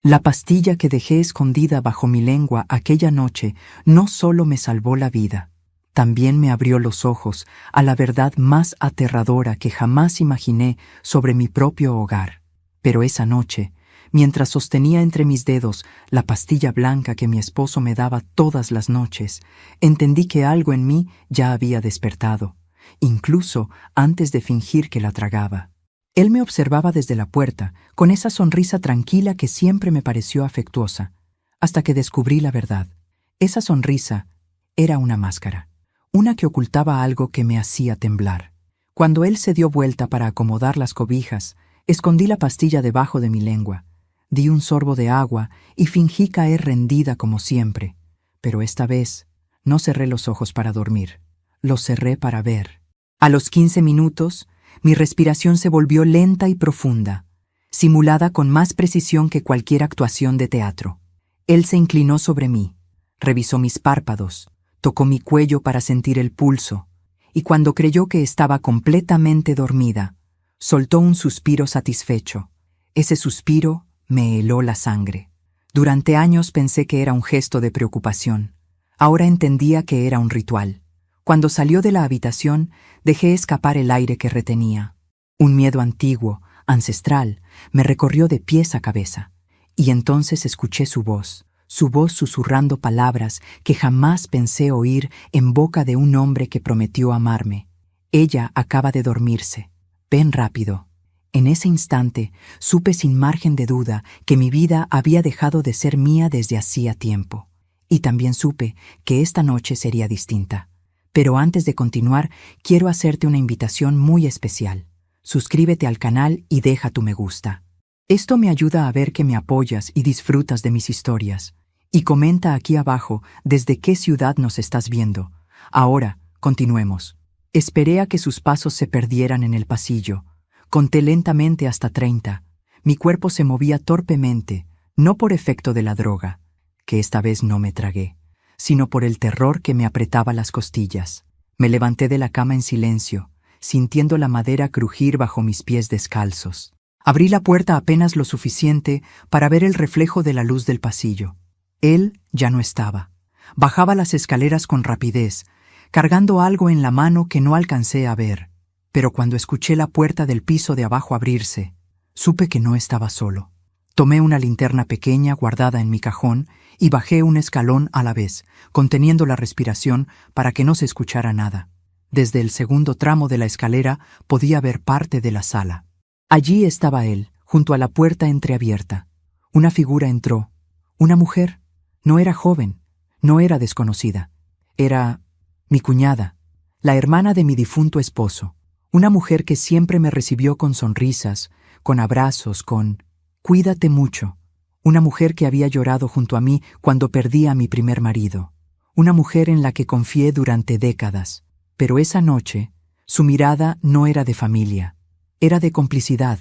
La pastilla que dejé escondida bajo mi lengua aquella noche no solo me salvó la vida, también me abrió los ojos a la verdad más aterradora que jamás imaginé sobre mi propio hogar. Pero esa noche, mientras sostenía entre mis dedos la pastilla blanca que mi esposo me daba todas las noches, entendí que algo en mí ya había despertado, incluso antes de fingir que la tragaba. Él me observaba desde la puerta, con esa sonrisa tranquila que siempre me pareció afectuosa, hasta que descubrí la verdad. Esa sonrisa era una máscara, una que ocultaba algo que me hacía temblar. Cuando él se dio vuelta para acomodar las cobijas, escondí la pastilla debajo de mi lengua, di un sorbo de agua y fingí caer rendida como siempre. Pero esta vez no cerré los ojos para dormir, los cerré para ver. A los 15 minutos, mi respiración se volvió lenta y profunda, simulada con más precisión que cualquier actuación de teatro. Él se inclinó sobre mí, revisó mis párpados, tocó mi cuello para sentir el pulso, y cuando creyó que estaba completamente dormida, soltó un suspiro satisfecho. Ese suspiro me heló la sangre. Durante años pensé que era un gesto de preocupación. Ahora entendía que era un ritual. Cuando salió de la habitación, dejé escapar el aire que retenía. Un miedo antiguo, ancestral, me recorrió de pies a cabeza. Y entonces escuché su voz susurrando palabras que jamás pensé oír en boca de un hombre que prometió amarme. Ella acaba de dormirse. Ven rápido. En ese instante, supe sin margen de duda que mi vida había dejado de ser mía desde hacía tiempo. Y también supe que esta noche sería distinta. Pero antes de continuar, quiero hacerte una invitación muy especial. Suscríbete al canal y deja tu me gusta. Esto me ayuda a ver que me apoyas y disfrutas de mis historias. Y comenta aquí abajo desde qué ciudad nos estás viendo. Ahora, continuemos. Esperé a que sus pasos se perdieran en el pasillo. Conté lentamente hasta 30. Mi cuerpo se movía torpemente, no por efecto de la droga, que esta vez no me tragué, sino por el terror que me apretaba las costillas. Me levanté de la cama en silencio, sintiendo la madera crujir bajo mis pies descalzos. Abrí la puerta apenas lo suficiente para ver el reflejo de la luz del pasillo. Él ya no estaba. Bajaba las escaleras con rapidez, cargando algo en la mano que no alcancé a ver. Pero cuando escuché la puerta del piso de abajo abrirse, supe que no estaba solo. Tomé una linterna pequeña guardada en mi cajón y bajé un escalón a la vez, conteniendo la respiración para que no se escuchara nada. Desde el segundo tramo de la escalera podía ver parte de la sala. Allí estaba él, junto a la puerta entreabierta. Una figura entró. Una mujer. No era joven, no era desconocida. Era mi cuñada, la hermana de mi difunto esposo. Una mujer que siempre me recibió con sonrisas, con abrazos, con «cuídate mucho». Una mujer que había llorado junto a mí cuando perdí a mi primer marido. Una mujer en la que confié durante décadas. Pero esa noche, su mirada no era de familia. Era de complicidad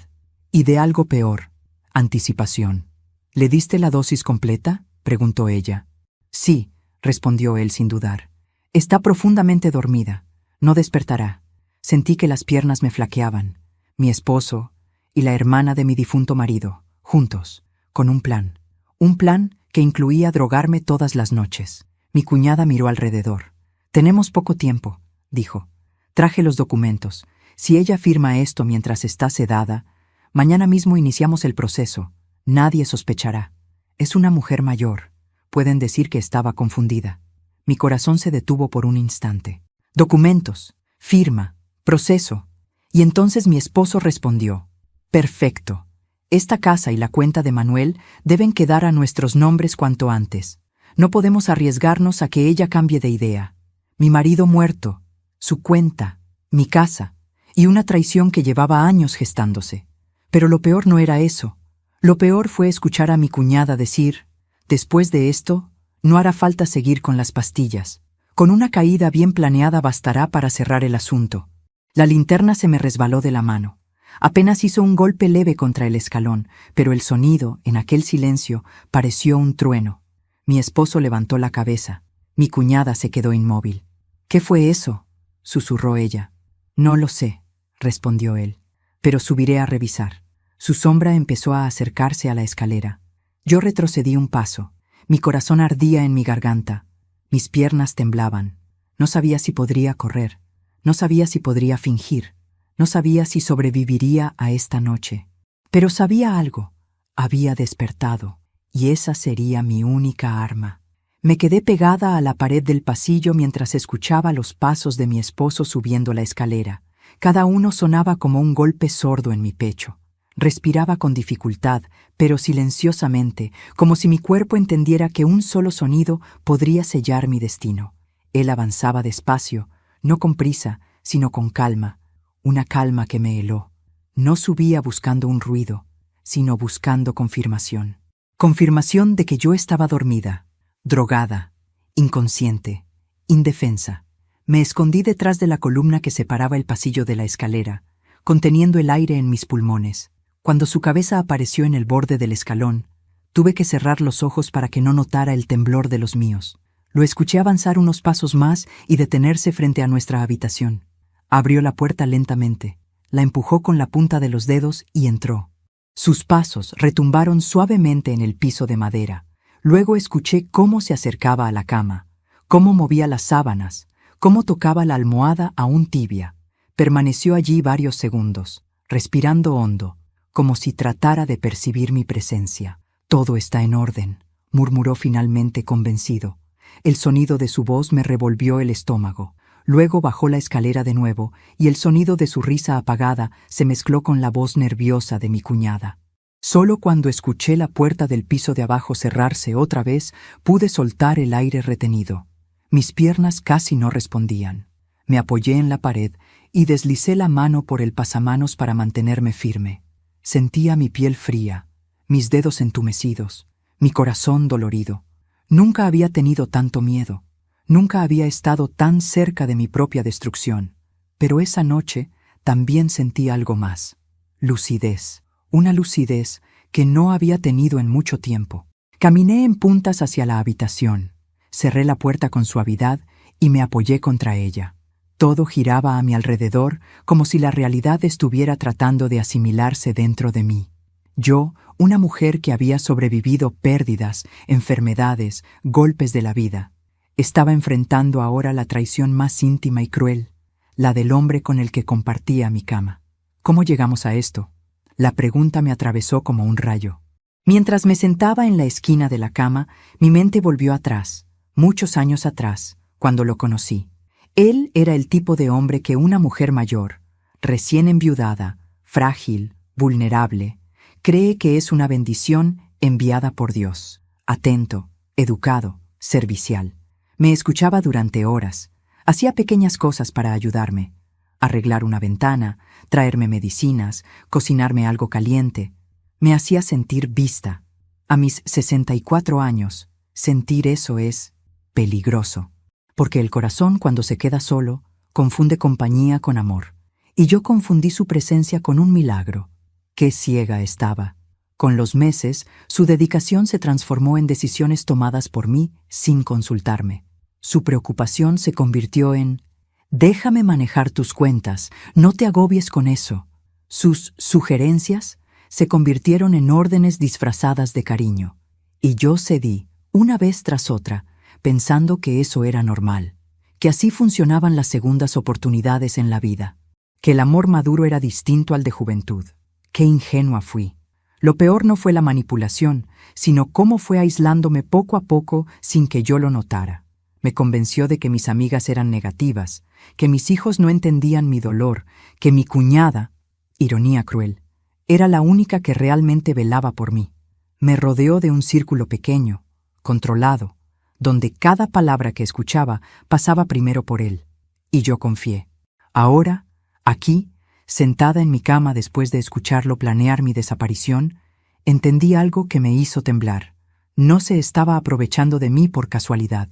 y de algo peor, anticipación. «¿Le diste la dosis completa?», preguntó ella. «Sí», respondió él sin dudar. «Está profundamente dormida. No despertará». Sentí que las piernas me flaqueaban. Mi esposo y la hermana de mi difunto marido, juntos, con un plan. Un plan que incluía drogarme todas las noches. Mi cuñada miró alrededor. «Tenemos poco tiempo», dijo. «Traje los documentos. Si ella firma esto mientras está sedada, mañana mismo iniciamos el proceso. Nadie sospechará. Es una mujer mayor. Pueden decir que estaba confundida». Mi corazón se detuvo por un instante. «Documentos, firma, proceso». Y entonces mi esposo respondió: «Perfecto. Esta casa y la cuenta de Manuel deben quedar a nuestros nombres cuanto antes. No podemos arriesgarnos a que ella cambie de idea. Mi marido muerto, su cuenta, mi casa, y una traición que llevaba años gestándose. Pero lo peor no era eso. Lo peor fue escuchar a mi cuñada decir: «Después de esto, no hará falta seguir con las pastillas. Con una caída bien planeada bastará para cerrar el asunto». La linterna se me resbaló de la mano. Apenas hizo un golpe leve contra el escalón, pero el sonido, en aquel silencio, pareció un trueno. Mi esposo levantó la cabeza. Mi cuñada se quedó inmóvil. «¿Qué fue eso?», susurró ella. «No lo sé», respondió él, «pero subiré a revisar». Su sombra empezó a acercarse a la escalera. Yo retrocedí un paso. Mi corazón ardía en mi garganta. Mis piernas temblaban. No sabía si podría correr. No sabía si podría fingir. No sabía si sobreviviría a esta noche. Pero sabía algo. Había despertado. Y esa sería mi única arma. Me quedé pegada a la pared del pasillo mientras escuchaba los pasos de mi esposo subiendo la escalera. Cada uno sonaba como un golpe sordo en mi pecho. Respiraba con dificultad, pero silenciosamente, como si mi cuerpo entendiera que un solo sonido podría sellar mi destino. Él avanzaba despacio, no con prisa, sino con calma, una calma que me heló. No subía buscando un ruido, sino buscando confirmación. Confirmación de que yo estaba dormida, drogada, inconsciente, indefensa. Me escondí detrás de la columna que separaba el pasillo de la escalera, conteniendo el aire en mis pulmones. Cuando su cabeza apareció en el borde del escalón, tuve que cerrar los ojos para que no notara el temblor de los míos. Lo escuché avanzar unos pasos más y detenerse frente a nuestra habitación. Abrió la puerta lentamente, la empujó con la punta de los dedos y entró. Sus pasos retumbaron suavemente en el piso de madera. Luego escuché cómo se acercaba a la cama, cómo movía las sábanas, cómo tocaba la almohada aún tibia. Permaneció allí varios segundos, respirando hondo, como si tratara de percibir mi presencia. «Todo está en orden», murmuró finalmente convencido. El sonido de su voz me revolvió el estómago. Luego bajó la escalera de nuevo y el sonido de su risa apagada se mezcló con la voz nerviosa de mi cuñada. Solo cuando escuché la puerta del piso de abajo cerrarse otra vez pude soltar el aire retenido. Mis piernas casi no respondían. Me apoyé en la pared y deslicé la mano por el pasamanos para mantenerme firme. Sentía mi piel fría, mis dedos entumecidos, mi corazón dolorido. Nunca había tenido tanto miedo. Nunca había estado tan cerca de mi propia destrucción. Pero esa noche también sentí algo más. Lucidez. Una lucidez que no había tenido en mucho tiempo. Caminé en puntas hacia la habitación. Cerré la puerta con suavidad y me apoyé contra ella. Todo giraba a mi alrededor como si la realidad estuviera tratando de asimilarse dentro de mí. Yo, una mujer que había sobrevivido pérdidas, enfermedades, golpes de la vida, estaba enfrentando ahora la traición más íntima y cruel, la del hombre con el que compartía mi cama. ¿Cómo llegamos a esto? La pregunta me atravesó como un rayo. Mientras me sentaba en la esquina de la cama, mi mente volvió atrás, muchos años atrás, cuando lo conocí. Él era el tipo de hombre que una mujer mayor, recién enviudada, frágil, vulnerable, cree que es una bendición enviada por Dios. Atento, educado, servicial. Me escuchaba durante horas. Hacía pequeñas cosas para ayudarme. Arreglar una ventana, traerme medicinas, cocinarme algo caliente. Me hacía sentir vista. A mis 64 años, sentir eso es peligroso. Porque el corazón, cuando se queda solo, confunde compañía con amor. Y yo confundí su presencia con un milagro. Qué ciega estaba. Con los meses, su dedicación se transformó en decisiones tomadas por mí sin consultarme. Su preocupación se convirtió en: déjame manejar tus cuentas, no te agobies con eso. Sus sugerencias se convirtieron en órdenes disfrazadas de cariño. Y yo cedí, una vez tras otra, pensando que eso era normal, que así funcionaban las segundas oportunidades en la vida, que el amor maduro era distinto al de juventud. Qué ingenua fui. Lo peor no fue la manipulación, sino cómo fue aislándome poco a poco sin que yo lo notara. Me convenció de que mis amigas eran negativas, que mis hijos no entendían mi dolor, que mi cuñada, ironía cruel, era la única que realmente velaba por mí. Me rodeó de un círculo pequeño, controlado, donde cada palabra que escuchaba pasaba primero por él. Y yo confié. Ahora, aquí, sentada en mi cama después de escucharlo planear mi desaparición, entendí algo que me hizo temblar. No se estaba aprovechando de mí por casualidad.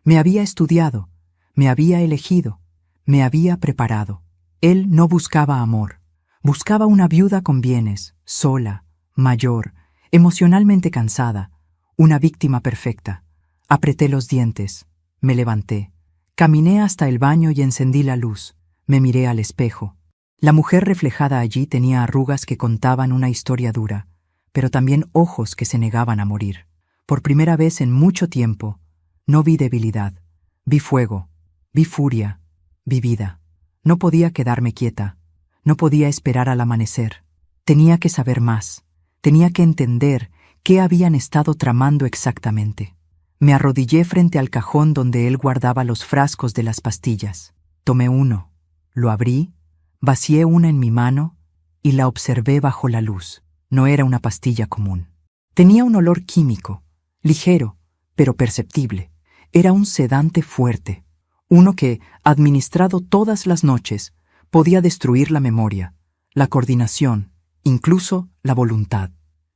Me había estudiado, me había elegido, me había preparado. Él no buscaba amor. Buscaba una viuda con bienes, sola, mayor, emocionalmente cansada, una víctima perfecta. Apreté los dientes, me levanté, caminé hasta el baño y encendí la luz. Me miré al espejo. La mujer reflejada allí tenía arrugas que contaban una historia dura, pero también ojos que se negaban a morir. Por primera vez en mucho tiempo, no vi debilidad, vi fuego, vi furia, vi vida. No podía quedarme quieta, no podía esperar al amanecer. Tenía que saber más, tenía que entender qué habían estado tramando exactamente. Me arrodillé frente al cajón donde él guardaba los frascos de las pastillas. Tomé uno, lo abrí, vacié una en mi mano y la observé bajo la luz. No era una pastilla común. Tenía un olor químico, ligero, pero perceptible. Era un sedante fuerte, uno que, administrado todas las noches, podía destruir la memoria, la coordinación, incluso la voluntad.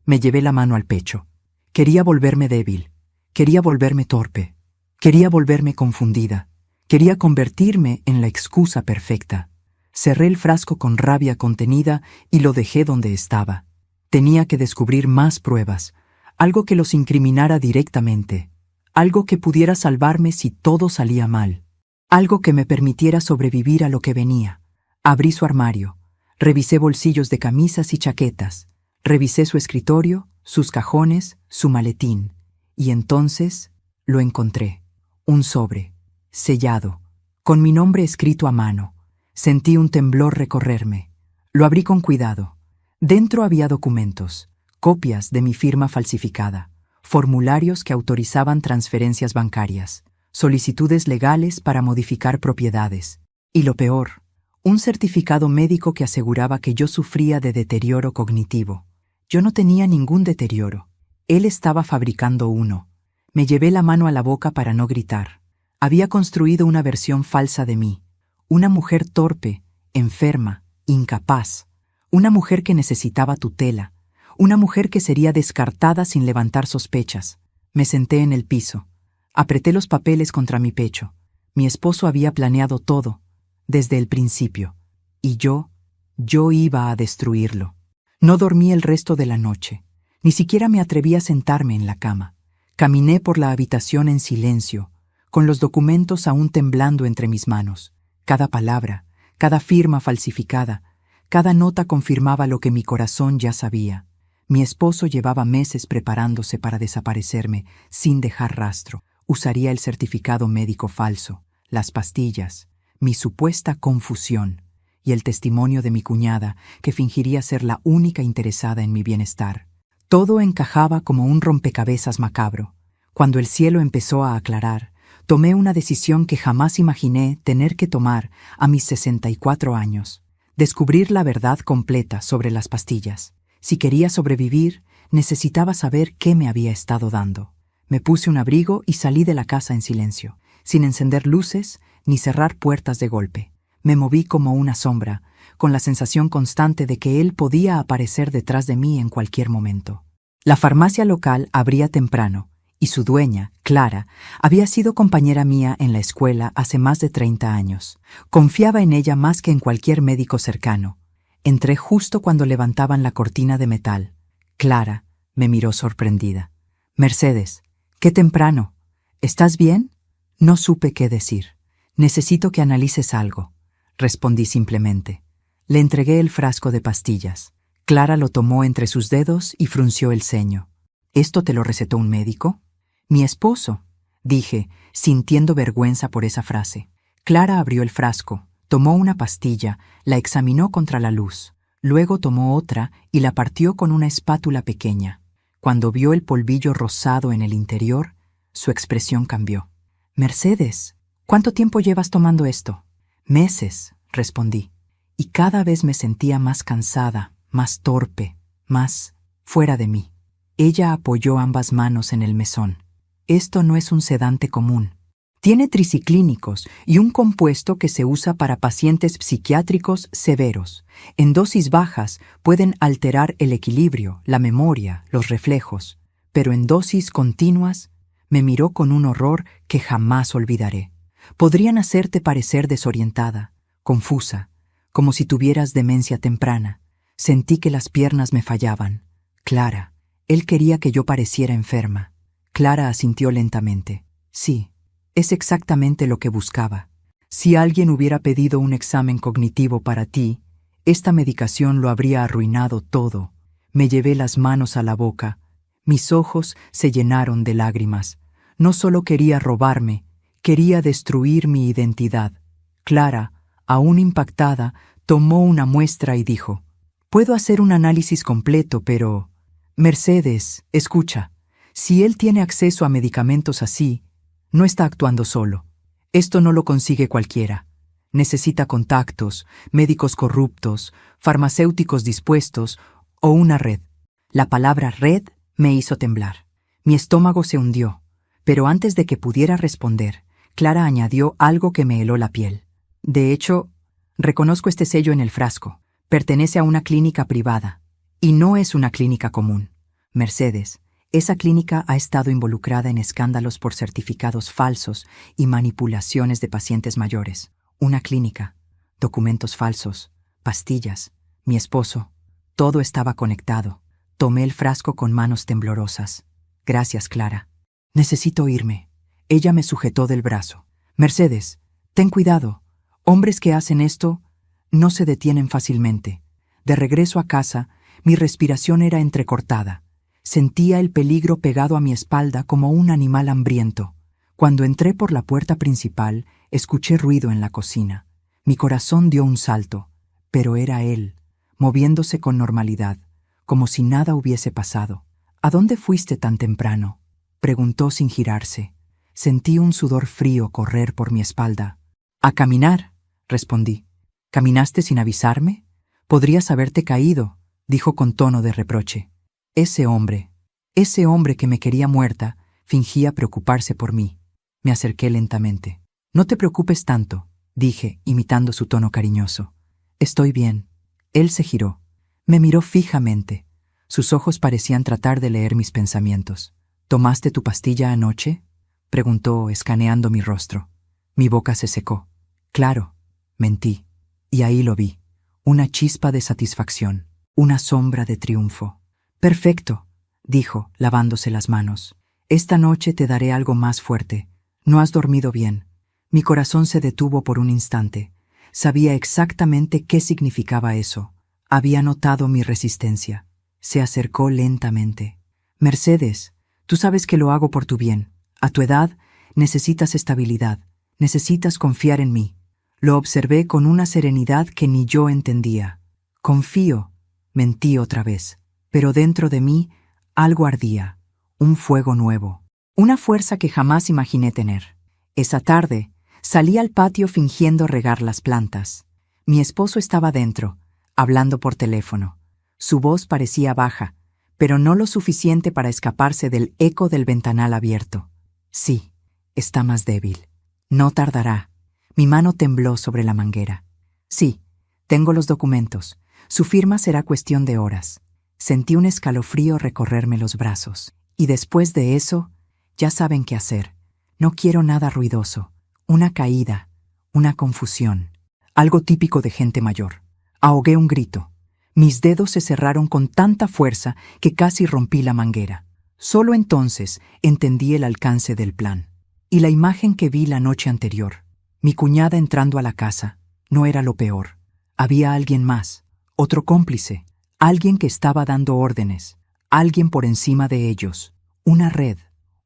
Me llevé la mano al pecho. Quería volverme débil, quería volverme torpe, quería volverme confundida, quería convertirme en la excusa perfecta. Cerré el frasco con rabia contenida y lo dejé donde estaba. Tenía que descubrir más pruebas, algo que los incriminara directamente, algo que pudiera salvarme si todo salía mal, algo que me permitiera sobrevivir a lo que venía. Abrí su armario, revisé bolsillos de camisas y chaquetas, revisé su escritorio, sus cajones, su maletín, y entonces lo encontré. Un sobre, sellado, con mi nombre escrito a mano. Sentí un temblor recorrerme. Lo abrí con cuidado. Dentro había documentos, copias de mi firma falsificada, formularios que autorizaban transferencias bancarias, solicitudes legales para modificar propiedades, y lo peor, un certificado médico que aseguraba que yo sufría de deterioro cognitivo. Yo no tenía ningún deterioro. Él estaba fabricando uno. Me llevé la mano a la boca para no gritar. Había construido una versión falsa de mí, una mujer torpe, enferma, incapaz, una mujer que necesitaba tutela, una mujer que sería descartada sin levantar sospechas. Me senté en el piso, apreté los papeles contra mi pecho. Mi esposo había planeado todo, desde el principio, y yo iba a destruirlo. No dormí el resto de la noche, ni siquiera me atreví a sentarme en la cama. Caminé por la habitación en silencio, con los documentos aún temblando entre mis manos. Cada palabra, cada firma falsificada, cada nota confirmaba lo que mi corazón ya sabía. Mi esposo llevaba meses preparándose para desaparecerme sin dejar rastro. Usaría el certificado médico falso, las pastillas, mi supuesta confusión y el testimonio de mi cuñada, que fingiría ser la única interesada en mi bienestar. Todo encajaba como un rompecabezas macabro. Cuando el cielo empezó a aclarar, tomé una decisión que jamás imaginé tener que tomar a mis 64 años. Descubrir la verdad completa sobre las pastillas. Si quería sobrevivir, necesitaba saber qué me había estado dando. Me puse un abrigo y salí de la casa en silencio, sin encender luces ni cerrar puertas de golpe. Me moví como una sombra, con la sensación constante de que él podía aparecer detrás de mí en cualquier momento. La farmacia local abría temprano, y su dueña, Clara, había sido compañera mía en la escuela hace más de 30 años. Confiaba en ella más que en cualquier médico cercano. Entré justo cuando levantaban la cortina de metal. Clara me miró sorprendida. «Mercedes, qué temprano. ¿Estás bien?» No supe qué decir. «Necesito que analices algo», respondí simplemente. Le entregué el frasco de pastillas. Clara lo tomó entre sus dedos y frunció el ceño. «¿Esto te lo recetó un médico?» «Mi esposo», dije, sintiendo vergüenza por esa frase. Clara abrió el frasco, tomó una pastilla, la examinó contra la luz, luego tomó otra y la partió con una espátula pequeña. Cuando vio el polvillo rosado en el interior, su expresión cambió. «Mercedes, ¿cuánto tiempo llevas tomando esto?» «Meses», respondí, y cada vez me sentía más cansada, más torpe, más fuera de mí. Ella apoyó ambas manos en el mesón. «Esto no es un sedante común. Tiene triciclínicos y un compuesto que se usa para pacientes psiquiátricos severos. En dosis bajas pueden alterar el equilibrio, la memoria, los reflejos, pero en dosis continuas…» Me miró con un horror que jamás olvidaré. «Podrían hacerte parecer desorientada, confusa, como si tuvieras demencia temprana». Sentí que las piernas me fallaban. «Clara, él quería que yo pareciera enferma». Clara asintió lentamente. «Sí, es exactamente lo que buscaba. Si alguien hubiera pedido un examen cognitivo para ti, esta medicación lo habría arruinado todo. Me llevé las manos a la boca. Mis ojos se llenaron de lágrimas. No solo quería robarme, quería destruir mi identidad. Clara, aún impactada, tomó una muestra y dijo: «Puedo hacer un análisis completo, pero... Mercedes, escucha. Si él tiene acceso a medicamentos así, no está actuando solo. Esto no lo consigue cualquiera. Necesita contactos, médicos corruptos, farmacéuticos dispuestos o una red». La palabra red me hizo temblar. Mi estómago se hundió, pero antes de que pudiera responder, Clara añadió algo que me heló la piel. «De hecho, reconozco este sello en el frasco. Pertenece a una clínica privada. Y no es una clínica común. Mercedes, esa clínica ha estado involucrada en escándalos por certificados falsos y manipulaciones de pacientes mayores. Una clínica, documentos falsos, pastillas, mi esposo. Todo estaba conectado». Tomé el frasco con manos temblorosas. «Gracias, Clara. Necesito irme». Ella me sujetó del brazo. «Mercedes, ten cuidado. Hombres que hacen esto no se detienen fácilmente». De regreso a casa, mi respiración era entrecortada. Sentía el peligro pegado a mi espalda como un animal hambriento. Cuando entré por la puerta principal, escuché ruido en la cocina. Mi corazón dio un salto, pero era él, moviéndose con normalidad, como si nada hubiese pasado. «¿A dónde fuiste tan temprano?», preguntó sin girarse. Sentí un sudor frío correr por mi espalda. «A caminar», respondí. «¿Caminaste sin avisarme? Podrías haberte caído», dijo con tono de reproche. Ese hombre que me quería muerta, fingía preocuparse por mí. Me acerqué lentamente. «No te preocupes tanto», dije, imitando su tono cariñoso. «Estoy bien». Él se giró. Me miró fijamente. Sus ojos parecían tratar de leer mis pensamientos. «¿Tomaste tu pastilla anoche?», preguntó, escaneando mi rostro. Mi boca se secó. «Claro», mentí. Y ahí lo vi. Una chispa de satisfacción. Una sombra de triunfo. «Perfecto», dijo, lavándose las manos. «Esta noche te daré algo más fuerte. No has dormido bien». Mi corazón se detuvo por un instante. Sabía exactamente qué significaba eso. Había notado mi resistencia. Se acercó lentamente. «Mercedes, tú sabes que lo hago por tu bien. A tu edad, necesitas estabilidad. Necesitas confiar en mí». Lo observé con una serenidad que ni yo entendía. «Confío», mentí otra vez. Pero dentro de mí, algo ardía. Un fuego nuevo. Una fuerza que jamás imaginé tener. Esa tarde, salí al patio fingiendo regar las plantas. Mi esposo estaba dentro, hablando por teléfono. Su voz parecía baja, pero no lo suficiente para escaparse del eco del ventanal abierto. «Sí, está más débil. No tardará». Mi mano tembló sobre la manguera. «Sí, tengo los documentos. Su firma será cuestión de horas». Sentí un escalofrío recorrerme los brazos. Y después de eso, ya saben qué hacer. No quiero nada ruidoso. Una caída, una confusión. Algo típico de gente mayor. Ahogué un grito. Mis dedos se cerraron con tanta fuerza que casi rompí la manguera. Solo entonces entendí el alcance del plan. Y la imagen que vi la noche anterior. Mi cuñada entrando a la casa. No era lo peor. Había alguien más. Otro cómplice. Alguien que estaba dando órdenes. Alguien por encima de ellos. Una red.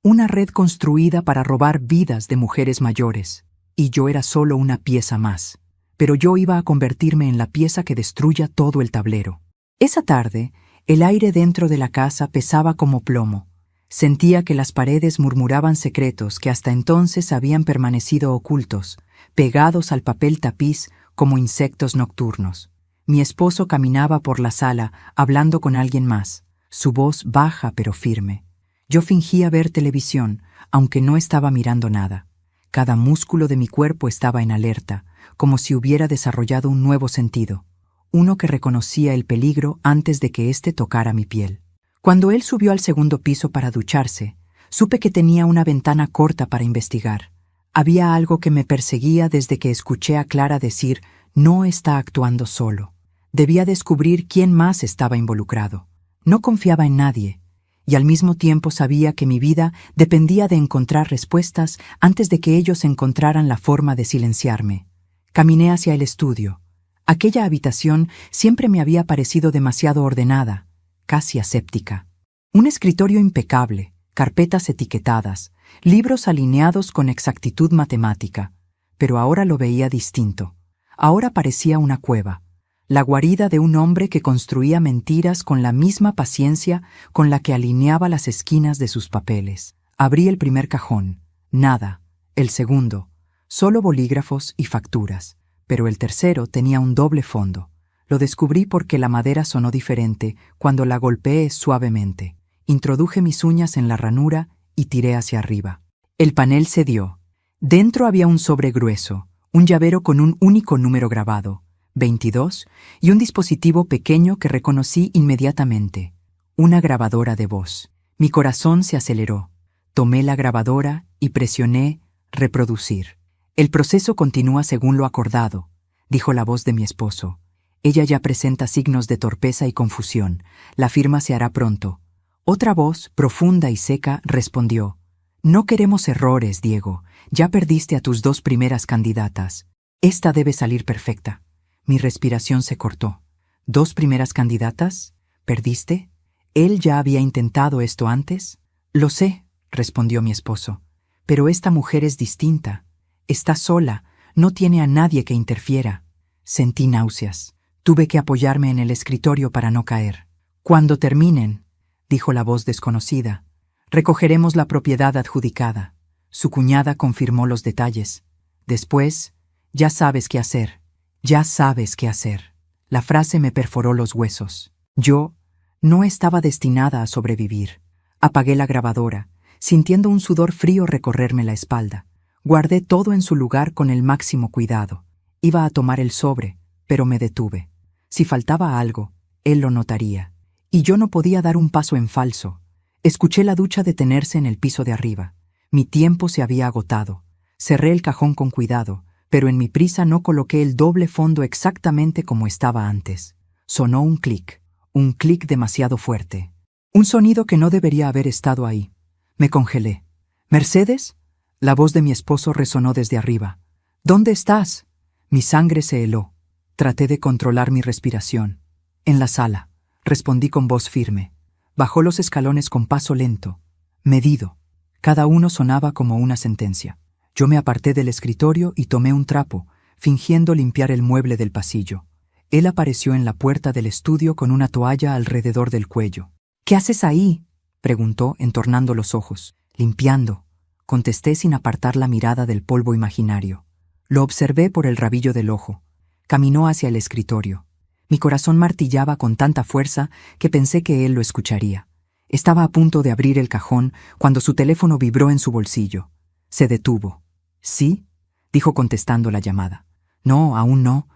Una red construida para robar vidas de mujeres mayores. Y yo era solo una pieza más. Pero yo iba a convertirme en la pieza que destruya todo el tablero. Esa tarde, el aire dentro de la casa pesaba como plomo. Sentía que las paredes murmuraban secretos que hasta entonces habían permanecido ocultos, pegados al papel tapiz como insectos nocturnos. Mi esposo caminaba por la sala, hablando con alguien más, su voz baja pero firme. Yo fingía ver televisión, aunque no estaba mirando nada. Cada músculo de mi cuerpo estaba en alerta, como si hubiera desarrollado un nuevo sentido, uno que reconocía el peligro antes de que éste tocara mi piel. Cuando él subió al segundo piso para ducharse, supe que tenía una ventana corta para investigar. Había algo que me perseguía desde que escuché a Clara decir: «No está actuando solo». Debía descubrir quién más estaba involucrado. No confiaba en nadie, y al mismo tiempo sabía que mi vida dependía de encontrar respuestas antes de que ellos encontraran la forma de silenciarme. Caminé hacia el estudio. Aquella habitación siempre me había parecido demasiado ordenada. casi aséptica. Un escritorio impecable, carpetas etiquetadas, libros alineados con exactitud matemática, pero ahora lo veía distinto. Ahora parecía una cueva, la guarida de un hombre que construía mentiras con la misma paciencia con la que alineaba las esquinas de sus papeles. Abrí el primer cajón. Nada. El segundo. Solo bolígrafos y facturas. Pero el tercero tenía un doble fondo. Lo descubrí porque la madera sonó diferente cuando la golpeé suavemente. Introduje mis uñas en la ranura y tiré hacia arriba. El panel cedió. Dentro había un sobre grueso, un llavero con un único número grabado, 22, y un dispositivo pequeño que reconocí inmediatamente, una grabadora de voz. Mi corazón se aceleró. Tomé la grabadora y presioné reproducir. El proceso continúa según lo acordado, dijo la voz de mi esposo. Ella ya presenta signos de torpeza y confusión. La firma se hará pronto. Otra voz, profunda y seca, respondió. No queremos errores, Diego. Ya perdiste a tus 2 primeras candidatas. Esta debe salir perfecta. Mi respiración se cortó. ¿2 primeras candidatas? ¿Perdiste? ¿Él ya había intentado esto antes? Lo sé, respondió mi esposo. Pero esta mujer es distinta. Está sola, no tiene a nadie que interfiera. Sentí náuseas. Tuve que apoyarme en el escritorio para no caer. Cuando terminen, dijo la voz desconocida, recogeremos la propiedad adjudicada. Su cuñada confirmó los detalles. Después, ya sabes qué hacer. Ya sabes qué hacer. La frase me perforó los huesos. Yo no estaba destinada a sobrevivir. Apagué la grabadora, sintiendo un sudor frío recorrerme la espalda. Guardé todo en su lugar con el máximo cuidado. Iba a tomar el sobre, pero me detuve. Si faltaba algo, él lo notaría. Y yo no podía dar un paso en falso. Escuché la ducha detenerse en el piso de arriba. Mi tiempo se había agotado. Cerré el cajón con cuidado, pero en mi prisa no coloqué el doble fondo exactamente como estaba antes. Sonó un clic demasiado fuerte. Un sonido que no debería haber estado ahí. Me congelé. ¿Mercedes? La voz de mi esposo resonó desde arriba. ¿Dónde estás? Mi sangre se heló. Traté de controlar mi respiración. En la sala, respondí con voz firme. Bajó los escalones con paso lento, medido. Cada uno sonaba como una sentencia. Yo me aparté del escritorio y tomé un trapo, fingiendo limpiar el mueble del pasillo. Él apareció en la puerta del estudio con una toalla alrededor del cuello. ¿Qué haces ahí?, preguntó, entornando los ojos. Limpiando, contesté sin apartar la mirada del polvo imaginario. Lo observé por el rabillo del ojo. Caminó hacia el escritorio. Mi corazón martillaba con tanta fuerza que pensé que él lo escucharía. Estaba a punto de abrir el cajón cuando su teléfono vibró en su bolsillo. Se detuvo. ¿Sí?, dijo contestando la llamada. No, aún no.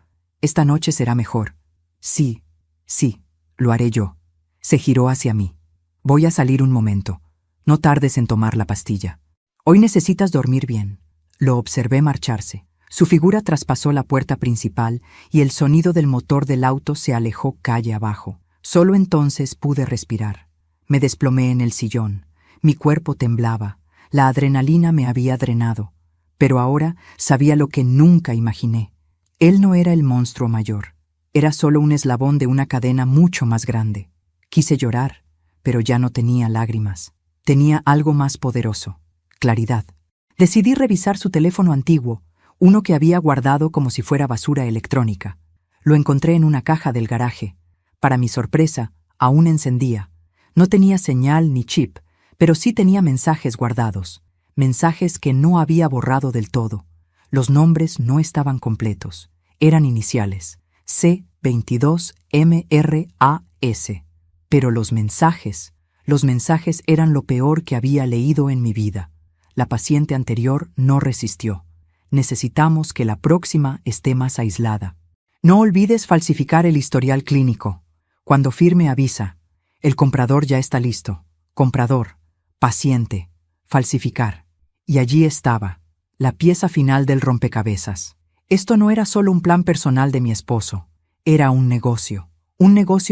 Esta noche será mejor. Sí, lo haré yo. Se giró hacia mí. Voy a salir un momento. No tardes en tomar la pastilla. Hoy necesitas dormir bien. Lo observé marcharse. Su figura traspasó la puerta principal y el sonido del motor del auto se alejó calle abajo. Solo entonces pude respirar. Me desplomé en el sillón. Mi cuerpo temblaba. La adrenalina me había drenado. Pero ahora sabía lo que nunca imaginé. Él no era el monstruo mayor. Era solo un eslabón de una cadena mucho más grande. Quise llorar, pero ya no tenía lágrimas. Tenía algo más poderoso: claridad. Decidí revisar su teléfono antiguo, uno que había guardado como si fuera basura electrónica. Lo encontré en una caja del garaje. Para mi sorpresa, aún encendía. No tenía señal ni chip, pero sí tenía mensajes guardados. Mensajes que no había borrado del todo. Los nombres no estaban completos. Eran iniciales. C22MRAS. Pero los mensajes eran lo peor que había leído en mi vida. La paciente anterior no resistió. Necesitamos que la próxima esté más aislada. No olvides falsificar el historial clínico. Cuando firme, avisa. El comprador ya está listo. Comprador, paciente, falsificar. Y allí estaba, la pieza final del rompecabezas. Esto no era solo un plan personal de mi esposo. Era un negocio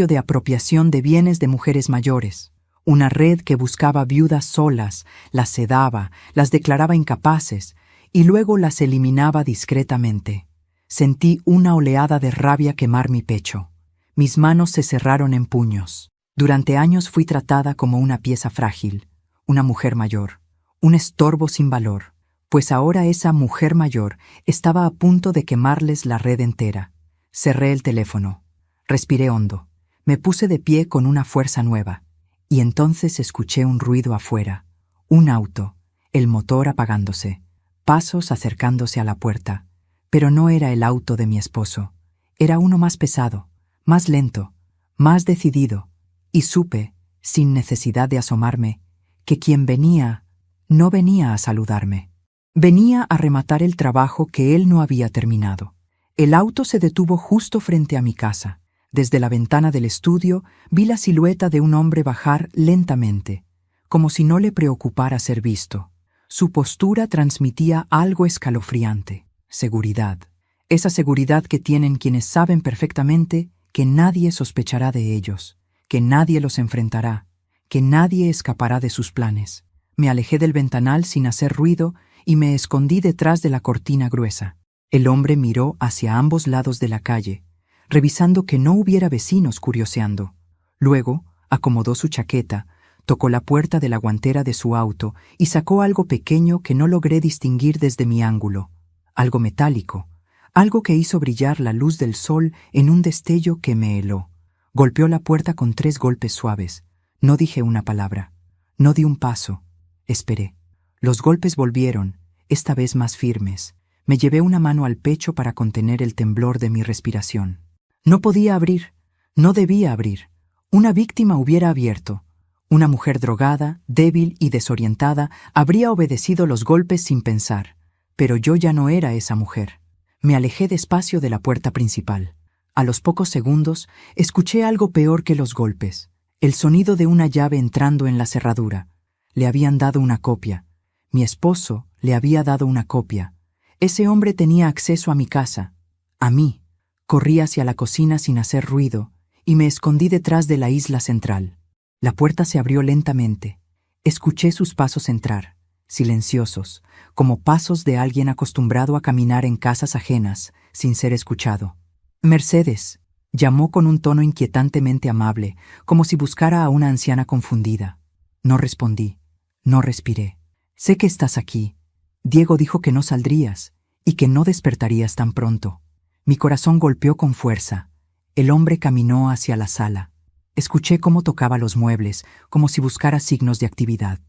de apropiación de bienes de mujeres mayores. Una red que buscaba viudas solas, las sedaba, las declaraba incapaces y luego las eliminaba discretamente. Sentí una oleada de rabia quemar mi pecho. Mis manos se cerraron en puños. Durante años fui tratada como una pieza frágil, una mujer mayor, un estorbo sin valor, pues ahora esa mujer mayor estaba a punto de quemarles la red entera. Cerré el teléfono, respiré hondo, me puse de pie con una fuerza nueva, y entonces escuché un ruido afuera, un auto, el motor apagándose, pasos acercándose a la puerta, pero no era el auto de mi esposo, era uno más pesado, más lento, más decidido, y supe, sin necesidad de asomarme, que quien venía no venía a saludarme. Venía a rematar el trabajo que él no había terminado. El auto se detuvo justo frente a mi casa. Desde la ventana del estudio vi la silueta de un hombre bajar lentamente, como si no le preocupara ser visto. Su postura transmitía algo escalofriante: seguridad. Esa seguridad que tienen quienes saben perfectamente que nadie sospechará de ellos, que nadie los enfrentará, que nadie escapará de sus planes. Me alejé del ventanal sin hacer ruido y me escondí detrás de la cortina gruesa. El hombre miró hacia ambos lados de la calle, revisando que no hubiera vecinos curioseando. Luego acomodó su chaqueta, tocó la puerta de la guantera de su auto y sacó algo pequeño que no logré distinguir desde mi ángulo. Algo metálico, algo que hizo brillar la luz del sol en un destello que me heló. Golpeó la puerta con 3 golpes suaves. No dije una palabra. No di un paso. Esperé. Los golpes volvieron, esta vez más firmes. Me llevé una mano al pecho para contener el temblor de mi respiración. No podía abrir. No debía abrir. Una víctima hubiera abierto. Una mujer drogada, débil y desorientada habría obedecido los golpes sin pensar. Pero yo ya no era esa mujer. Me alejé despacio de la puerta principal. A los pocos segundos, escuché algo peor que los golpes: el sonido de una llave entrando en la cerradura. Le habían dado una copia. Mi esposo le había dado una copia. Ese hombre tenía acceso a mi casa, a mí. Corrí hacia la cocina sin hacer ruido y me escondí detrás de la isla central. La puerta se abrió lentamente. Escuché sus pasos entrar, silenciosos, como pasos de alguien acostumbrado a caminar en casas ajenas, sin ser escuchado. «Mercedes», llamó con un tono inquietantemente amable, como si buscara a una anciana confundida. No respondí, no respiré. «Sé que estás aquí. Diego dijo que no saldrías y que no despertarías tan pronto». Mi corazón golpeó con fuerza. El hombre caminó hacia la sala. Escuché cómo tocaba los muebles, como si buscara signos de actividad.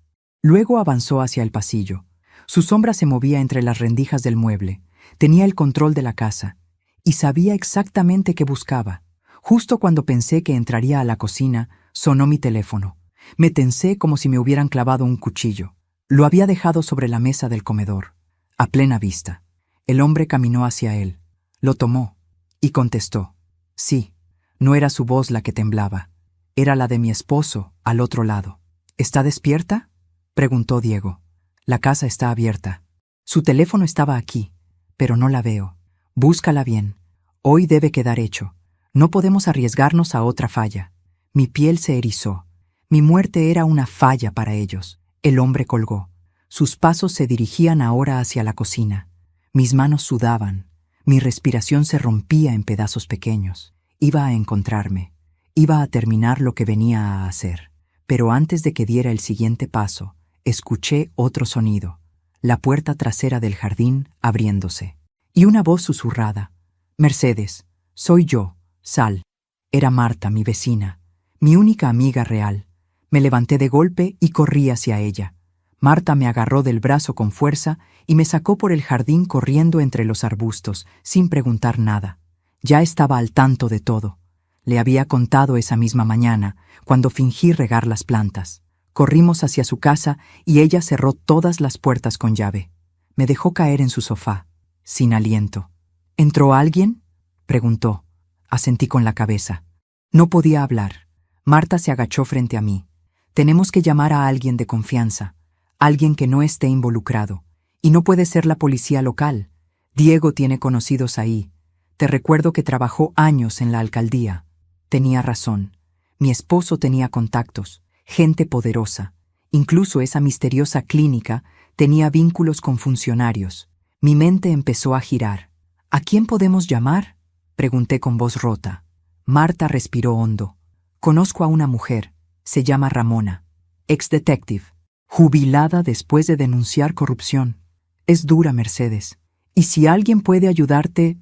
Luego avanzó hacia el pasillo. Su sombra se movía entre las rendijas del mueble. Tenía el control de la casa y sabía exactamente qué buscaba. Justo cuando pensé que entraría a la cocina, sonó mi teléfono. Me tensé como si me hubieran clavado un cuchillo. Lo había dejado sobre la mesa del comedor, a plena vista. El hombre caminó hacia él. Lo tomó y contestó. Sí, no era su voz la que temblaba. Era la de mi esposo, al otro lado. ¿Está despierta?, preguntó Diego. La casa está abierta. Su teléfono estaba aquí, pero no la veo. Búscala bien. Hoy debe quedar hecho. No podemos arriesgarnos a otra falla. Mi piel se erizó. Mi muerte era una falla para ellos. El hombre colgó. Sus pasos se dirigían ahora hacia la cocina. Mis manos sudaban. Mi respiración se rompía en pedazos pequeños. Iba a encontrarme. Iba a terminar lo que venía a hacer. Pero antes de que diera el siguiente paso, escuché otro sonido. La puerta trasera del jardín abriéndose. Y una voz susurrada. «Mercedes, soy yo, Sal». Era Marta, mi vecina, mi única amiga real. Me levanté de golpe y corrí hacia ella. Marta me agarró del brazo con fuerza y me sacó por el jardín corriendo entre los arbustos, sin preguntar nada. Ya estaba al tanto de todo. Le había contado esa misma mañana, cuando fingí regar las plantas. Corrimos hacia su casa y ella cerró todas las puertas con llave. Me dejó caer en su sofá, sin aliento. «¿Entró alguien?», preguntó. Asentí con la cabeza. No podía hablar. Marta se agachó frente a mí. «Tenemos que llamar a alguien de confianza. Alguien que no esté involucrado. Y no puede ser la policía local. Diego tiene conocidos ahí. Te recuerdo que trabajó años en la alcaldía». Tenía razón. Mi esposo tenía contactos, gente poderosa. Incluso esa misteriosa clínica tenía vínculos con funcionarios. Mi mente empezó a girar. «¿A quién podemos llamar?», pregunté con voz rota. Marta respiró hondo. Conozco a una mujer, se llama Ramona, ex-detective, jubilada después de denunciar corrupción. Es dura, Mercedes, y si alguien puede ayudarte,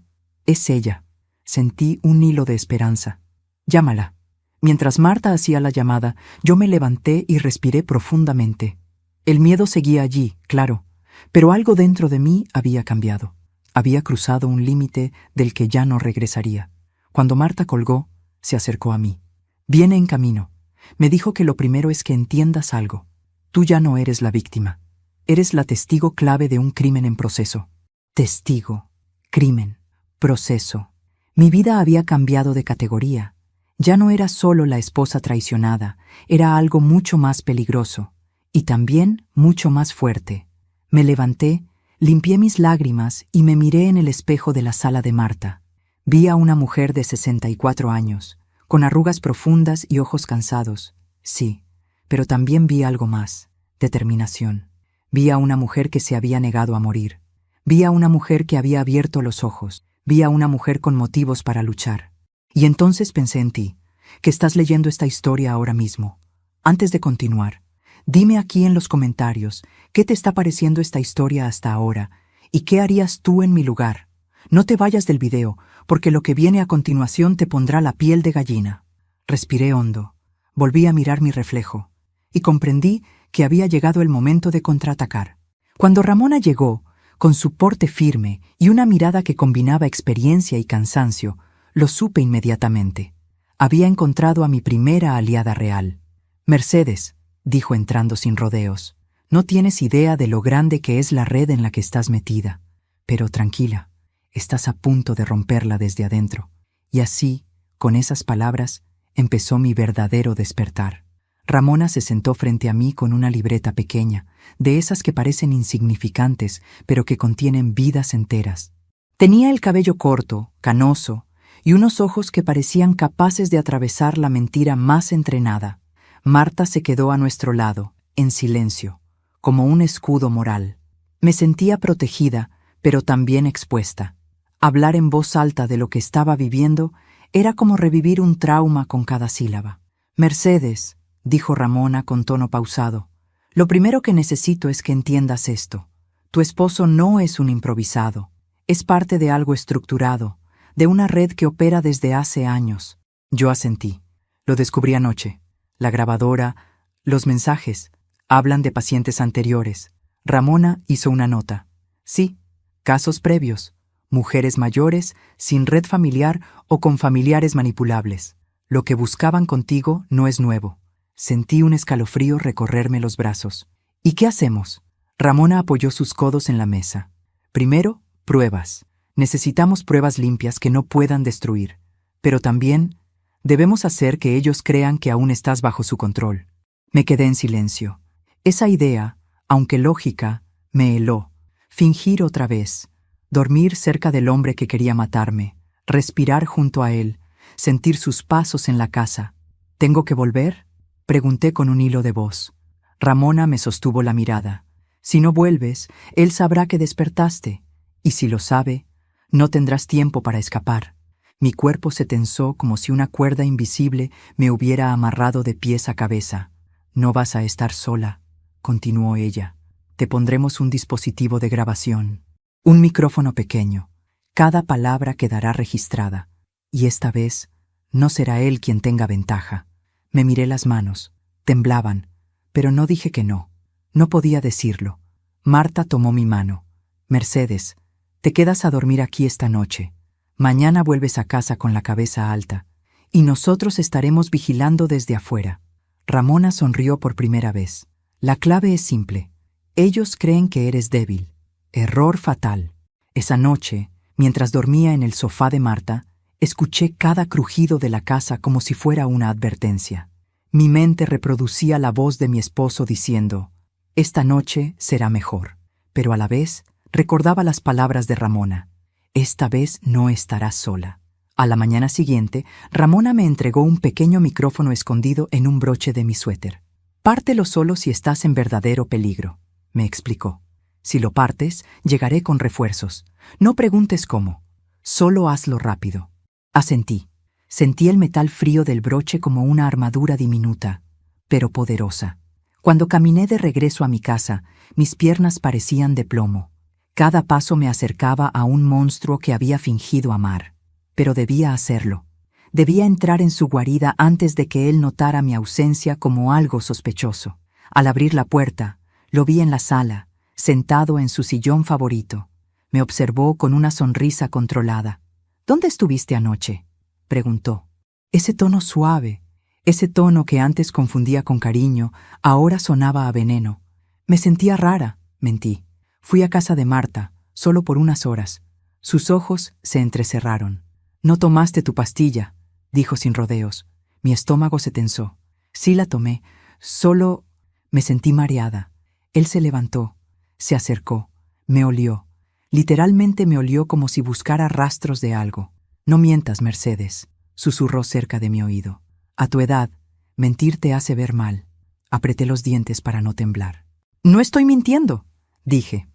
es ella. Sentí un hilo de esperanza. Llámala. Mientras Marta hacía la llamada, yo me levanté y respiré profundamente. El miedo seguía allí, claro, pero algo dentro de mí había cambiado. Había cruzado un límite del que ya no regresaría. Cuando Marta colgó, se acercó a mí. Viene en camino. Me dijo que lo primero es que entiendas algo. Tú ya no eres la víctima. Eres la testigo clave de un crimen en proceso. Testigo, crimen, proceso. Mi vida había cambiado de categoría. Ya no era solo la esposa traicionada, era algo mucho más peligroso y también mucho más fuerte. Me levanté, limpié mis lágrimas y me miré en el espejo de la sala de Marta. Vi a una mujer de 64 años, con arrugas profundas y ojos cansados. Sí, pero también vi algo más, determinación. Vi a una mujer que se había negado a morir. Vi a una mujer que había abierto los ojos. Vi a una mujer con motivos para luchar. Y entonces pensé en ti, que estás leyendo esta historia ahora mismo. Antes de continuar, dime aquí en los comentarios qué te está pareciendo esta historia hasta ahora y qué harías tú en mi lugar. No te vayas del video, porque lo que viene a continuación te pondrá la piel de gallina. Respiré hondo, volví a mirar mi reflejo y comprendí que había llegado el momento de contraatacar. Cuando Ramona llegó, con su porte firme y una mirada que combinaba experiencia y cansancio, lo supe inmediatamente. Había encontrado a mi primera aliada real. Mercedes, dijo entrando sin rodeos, no tienes idea de lo grande que es la red en la que estás metida. Pero tranquila, estás a punto de romperla desde adentro. Y así, con esas palabras, empezó mi verdadero despertar. Ramona se sentó frente a mí con una libreta pequeña, de esas que parecen insignificantes, pero que contienen vidas enteras. Tenía el cabello corto, canoso, y unos ojos que parecían capaces de atravesar la mentira más entrenada. Marta se quedó a nuestro lado, en silencio, como un escudo moral. Me sentía protegida, pero también expuesta. Hablar en voz alta de lo que estaba viviendo era como revivir un trauma con cada sílaba. Mercedes, dijo Ramona con tono pausado, lo primero que necesito es que entiendas esto. Tu esposo no es un improvisado, es parte de algo estructurado, de una red que opera desde hace años. Yo asentí. Lo descubrí anoche. La grabadora, los mensajes, hablan de pacientes anteriores. Ramona hizo una nota. Sí, casos previos, mujeres mayores, sin red familiar o con familiares manipulables. Lo que buscaban contigo no es nuevo. Sentí un escalofrío recorrerme los brazos. ¿Y qué hacemos? Ramona apoyó sus codos en la mesa. Primero, pruebas. Necesitamos pruebas limpias que no puedan destruir. Pero también debemos hacer que ellos crean que aún estás bajo su control. Me quedé en silencio. Esa idea, aunque lógica, me heló. Fingir otra vez. Dormir cerca del hombre que quería matarme. Respirar junto a él. Sentir sus pasos en la casa. ¿Tengo que volver? Pregunté con un hilo de voz. Ramona me sostuvo la mirada. Si no vuelves, él sabrá que despertaste. Y si lo sabe, no tendrás tiempo para escapar. Mi cuerpo se tensó como si una cuerda invisible me hubiera amarrado de pies a cabeza. No vas a estar sola, continuó ella. Te pondremos un dispositivo de grabación. Un micrófono pequeño. Cada palabra quedará registrada. Y esta vez, no será él quien tenga ventaja. Me miré las manos. Temblaban, pero no dije que no. No podía decirlo. Marta tomó mi mano. Mercedes, te quedas a dormir aquí esta noche. Mañana vuelves a casa con la cabeza alta. Y nosotros estaremos vigilando desde afuera. Ramona sonrió por primera vez. La clave es simple. Ellos creen que eres débil. Error fatal. Esa noche, mientras dormía en el sofá de Marta, escuché cada crujido de la casa como si fuera una advertencia. Mi mente reproducía la voz de mi esposo diciendo, esta noche será mejor. Pero a la vez, recordaba las palabras de Ramona. Esta vez no estarás sola. A la mañana siguiente, Ramona me entregó un pequeño micrófono escondido en un broche de mi suéter. Pártelo solo si estás en verdadero peligro, me explicó. Si lo partes, llegaré con refuerzos. No preguntes cómo. Solo hazlo rápido. Asentí. Sentí el metal frío del broche como una armadura diminuta, pero poderosa. Cuando caminé de regreso a mi casa, mis piernas parecían de plomo. Cada paso me acercaba a un monstruo que había fingido amar. Pero debía hacerlo. Debía entrar en su guarida antes de que él notara mi ausencia como algo sospechoso. Al abrir la puerta, lo vi en la sala, sentado en su sillón favorito. Me observó con una sonrisa controlada. «¿Dónde estuviste anoche?», preguntó. Ese tono suave, ese tono que antes confundía con cariño, ahora sonaba a veneno. Me sentía rara, mentí. Fui a casa de Marta, solo por unas horas. Sus ojos se entrecerraron. «No tomaste tu pastilla», dijo sin rodeos. Mi estómago se tensó. Sí la tomé, solo me sentí mareada. Él se levantó, se acercó, me olió. Literalmente me olió como si buscara rastros de algo. «No mientas, Mercedes», susurró cerca de mi oído. «A tu edad, mentir te hace ver mal». Apreté los dientes para no temblar. «No estoy mintiendo», dije.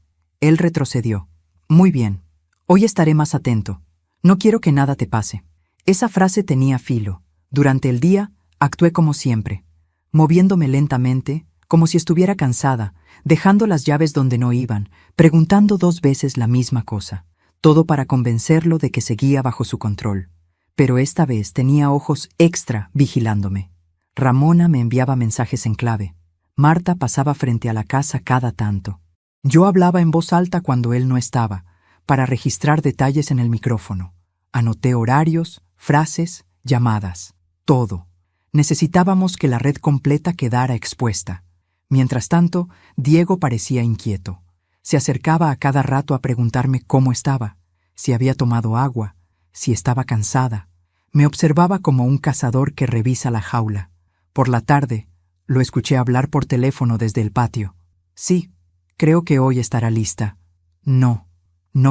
Él retrocedió. «Muy bien. Hoy estaré más atento. No quiero que nada te pase». Esa frase tenía filo. Durante el día, actué como siempre, moviéndome lentamente, como si estuviera cansada, dejando las llaves donde no iban, preguntando 2 veces la misma cosa, todo para convencerlo de que seguía bajo su control. Pero esta vez tenía ojos extra vigilándome. Ramona me enviaba mensajes en clave. Marta pasaba frente a la casa cada tanto. Yo hablaba en voz alta cuando él no estaba, para registrar detalles en el micrófono. Anoté horarios, frases, llamadas, todo. Necesitábamos que la red completa quedara expuesta. Mientras tanto, Diego parecía inquieto. Se acercaba a cada rato a preguntarme cómo estaba, si había tomado agua, si estaba cansada. Me observaba como un cazador que revisa la jaula. Por la tarde, lo escuché hablar por teléfono desde el patio. «Sí, creo que hoy estará lista». No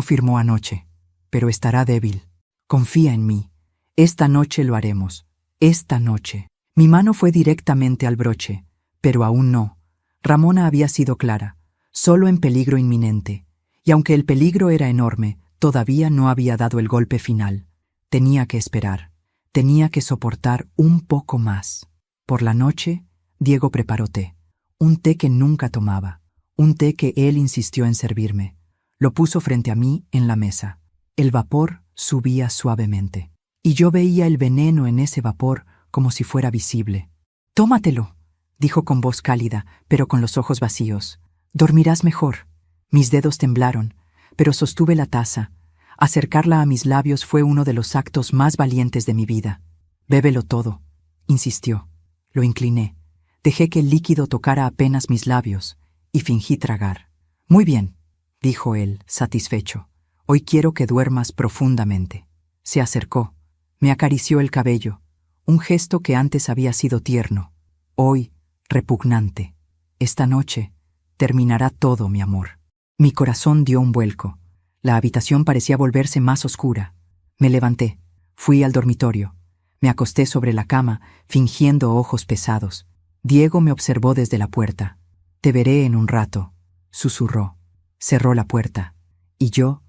firmó anoche, pero estará débil. Confía en mí. Esta noche lo haremos. Esta noche. Mi mano fue directamente al broche, pero aún no. Ramona había sido clara, solo en peligro inminente, y aunque el peligro era enorme, todavía no había dado el golpe final. Tenía que esperar, tenía que soportar un poco más. Por la noche, Diego preparó té, un té que nunca tomaba, un té que él insistió en servirme. Lo puso frente a mí en la mesa. El vapor subía suavemente, y yo veía el veneno en ese vapor como si fuera visible. «Tómatelo», dijo con voz cálida, pero con los ojos vacíos. «Dormirás mejor». Mis dedos temblaron, pero sostuve la taza. Acercarla a mis labios fue uno de los actos más valientes de mi vida. «Bébelo todo», insistió. Lo incliné. Dejé que el líquido tocara apenas mis labios, y fingí tragar. «Muy bien», dijo él, satisfecho. «Hoy quiero que duermas profundamente». Se acercó. Me acarició el cabello, un gesto que antes había sido tierno, hoy repugnante. «Esta noche terminará todo, mi amor». Mi corazón dio un vuelco. La habitación parecía volverse más oscura. Me levanté, fui al dormitorio. Me acosté sobre la cama, fingiendo ojos pesados. Diego me observó desde la puerta. «Te veré en un rato», susurró. Cerró la puerta. Y yo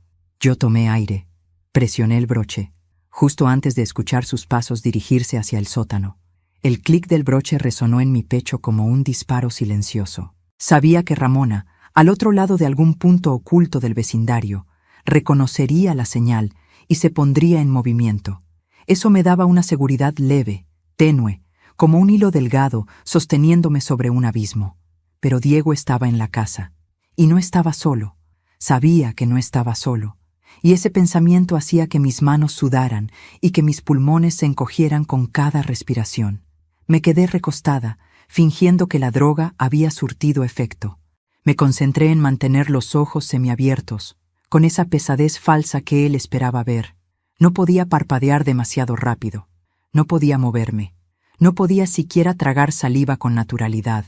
tomé aire. Presioné el broche, justo antes de escuchar sus pasos dirigirse hacia el sótano. El clic del broche resonó en mi pecho como un disparo silencioso. Sabía que Ramona, al otro lado de algún punto oculto del vecindario, reconocería la señal y se pondría en movimiento. Eso me daba una seguridad leve, tenue, como un hilo delgado sosteniéndome sobre un abismo. Pero Diego estaba en la casa. Y no estaba solo. Sabía que no estaba solo. Y ese pensamiento hacía que mis manos sudaran y que mis pulmones se encogieran con cada respiración. Me quedé recostada, fingiendo que la droga había surtido efecto. Me concentré en mantener los ojos semiabiertos, con esa pesadez falsa que él esperaba ver. No podía parpadear demasiado rápido. No podía moverme. No podía siquiera tragar saliva con naturalidad.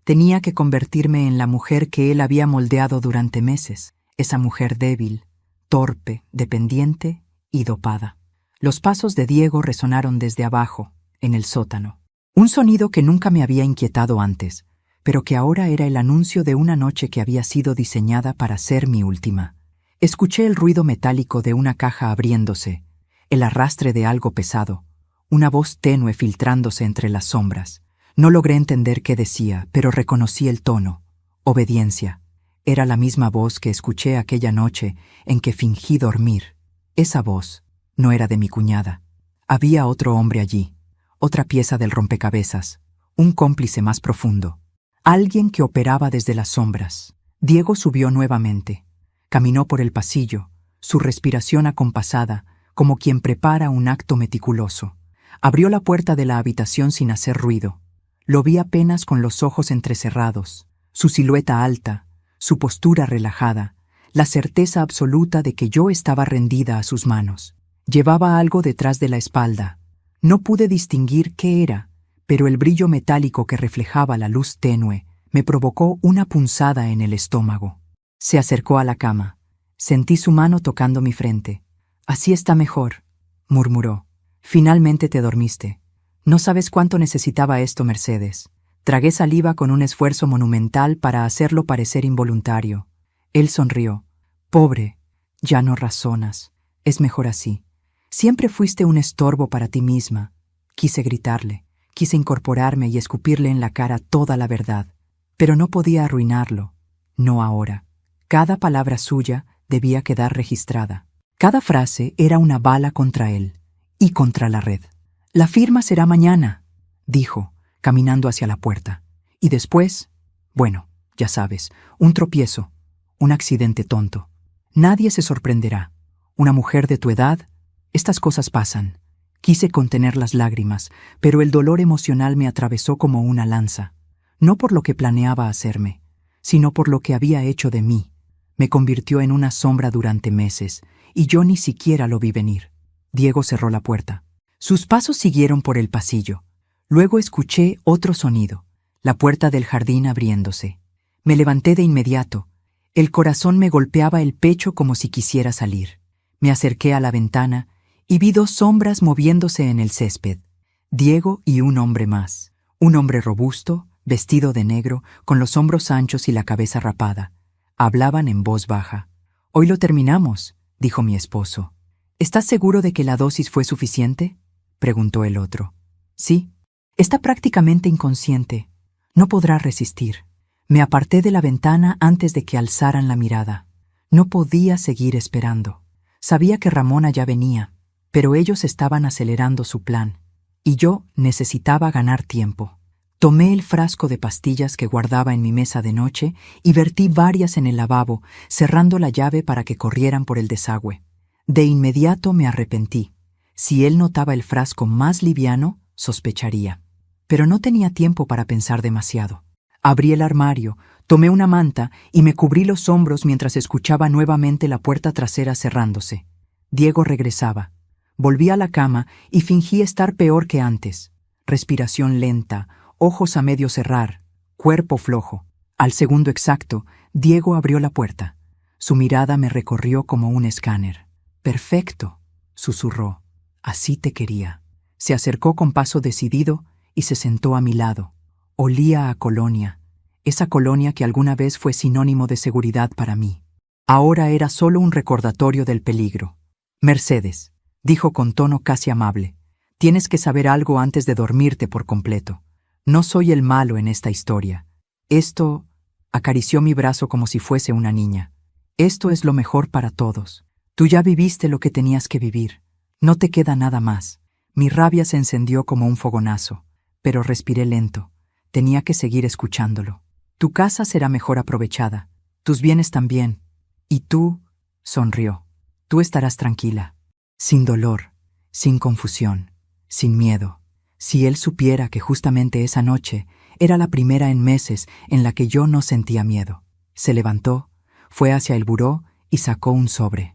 Tenía que convertirme en la mujer que él había moldeado durante meses, esa mujer débil, torpe, dependiente y dopada. Los pasos de Diego resonaron desde abajo, en el sótano. Un sonido que nunca me había inquietado antes, pero que ahora era el anuncio de una noche que había sido diseñada para ser mi última. Escuché el ruido metálico de una caja abriéndose, el arrastre de algo pesado, una voz tenue filtrándose entre las sombras. No logré entender qué decía, pero reconocí el tono. Obediencia. Era la misma voz que escuché aquella noche en que fingí dormir. Esa voz no era de mi cuñada. Había otro hombre allí, otra pieza del rompecabezas, un cómplice más profundo. Alguien que operaba desde las sombras. Diego subió nuevamente. Caminó por el pasillo, su respiración acompasada, como quien prepara un acto meticuloso. Abrió la puerta de la habitación sin hacer ruido. Lo vi apenas con los ojos entrecerrados, su silueta alta, su postura relajada, la certeza absoluta de que yo estaba rendida a sus manos. Llevaba algo detrás de la espalda. No pude distinguir qué era, pero el brillo metálico que reflejaba la luz tenue me provocó una punzada en el estómago. Se acercó a la cama. Sentí su mano tocando mi frente. «Así está mejor», murmuró. «Finalmente te dormiste. No sabes cuánto necesitaba esto, Mercedes». Tragué saliva con un esfuerzo monumental para hacerlo parecer involuntario. Él sonrió. «Pobre, ya no razonas. Es mejor así. Siempre fuiste un estorbo para ti misma». Quise gritarle, quise incorporarme y escupirle en la cara toda la verdad. Pero no podía arruinarlo. No ahora. Cada palabra suya debía quedar registrada. Cada frase era una bala contra él y contra la red. «La firma será mañana», dijo, caminando hacia la puerta. «Y después, bueno, ya sabes, un tropiezo, un accidente tonto. Nadie se sorprenderá. Una mujer de tu edad, estas cosas pasan». Quise contener las lágrimas, pero el dolor emocional me atravesó como una lanza. No por lo que planeaba hacerme, sino por lo que había hecho de mí. Me convirtió en una sombra durante meses, y yo ni siquiera lo vi venir. Diego cerró la puerta. Sus pasos siguieron por el pasillo. Luego escuché otro sonido, la puerta del jardín abriéndose. Me levanté de inmediato. El corazón me golpeaba el pecho como si quisiera salir. Me acerqué a la ventana y vi dos sombras moviéndose en el césped. Diego y un hombre más. Un hombre robusto, vestido de negro, con los hombros anchos y la cabeza rapada. Hablaban en voz baja. «Hoy lo terminamos», dijo mi esposo. «¿Estás seguro de que la dosis fue suficiente?», preguntó el otro. «Sí. Está prácticamente inconsciente. No podrá resistir». Me aparté de la ventana antes de que alzaran la mirada. No podía seguir esperando. Sabía que Ramona ya venía, pero ellos estaban acelerando su plan, y yo necesitaba ganar tiempo. Tomé el frasco de pastillas que guardaba en mi mesa de noche y vertí varias en el lavabo, cerrando la llave para que corrieran por el desagüe. De inmediato me arrepentí. Si él notaba el frasco más liviano, sospecharía. Pero no tenía tiempo para pensar demasiado. Abrí el armario, tomé una manta y me cubrí los hombros mientras escuchaba nuevamente la puerta trasera cerrándose. Diego regresaba. Volví a la cama y fingí estar peor que antes. Respiración lenta, ojos a medio cerrar, cuerpo flojo. Al segundo exacto, Diego abrió la puerta. Su mirada me recorrió como un escáner. «Perfecto», susurró. «Así te quería». Se acercó con paso decidido y se sentó a mi lado. Olía a colonia, esa colonia que alguna vez fue sinónimo de seguridad para mí. Ahora era solo un recordatorio del peligro. «Mercedes», dijo con tono casi amable, «tienes que saber algo antes de dormirte por completo. No soy el malo en esta historia. Esto…» acarició mi brazo como si fuese una niña. «Esto es lo mejor para todos. Tú ya viviste lo que tenías que vivir. No te queda nada más». Mi rabia se encendió como un fogonazo, pero respiré lento. Tenía que seguir escuchándolo. «Tu casa será mejor aprovechada. Tus bienes también. Y tú…», sonrió. «Tú estarás tranquila. Sin dolor, sin confusión, sin miedo». Si él supiera que justamente esa noche era la primera en meses en la que yo no sentía miedo. Se levantó, fue hacia el buró y sacó un sobre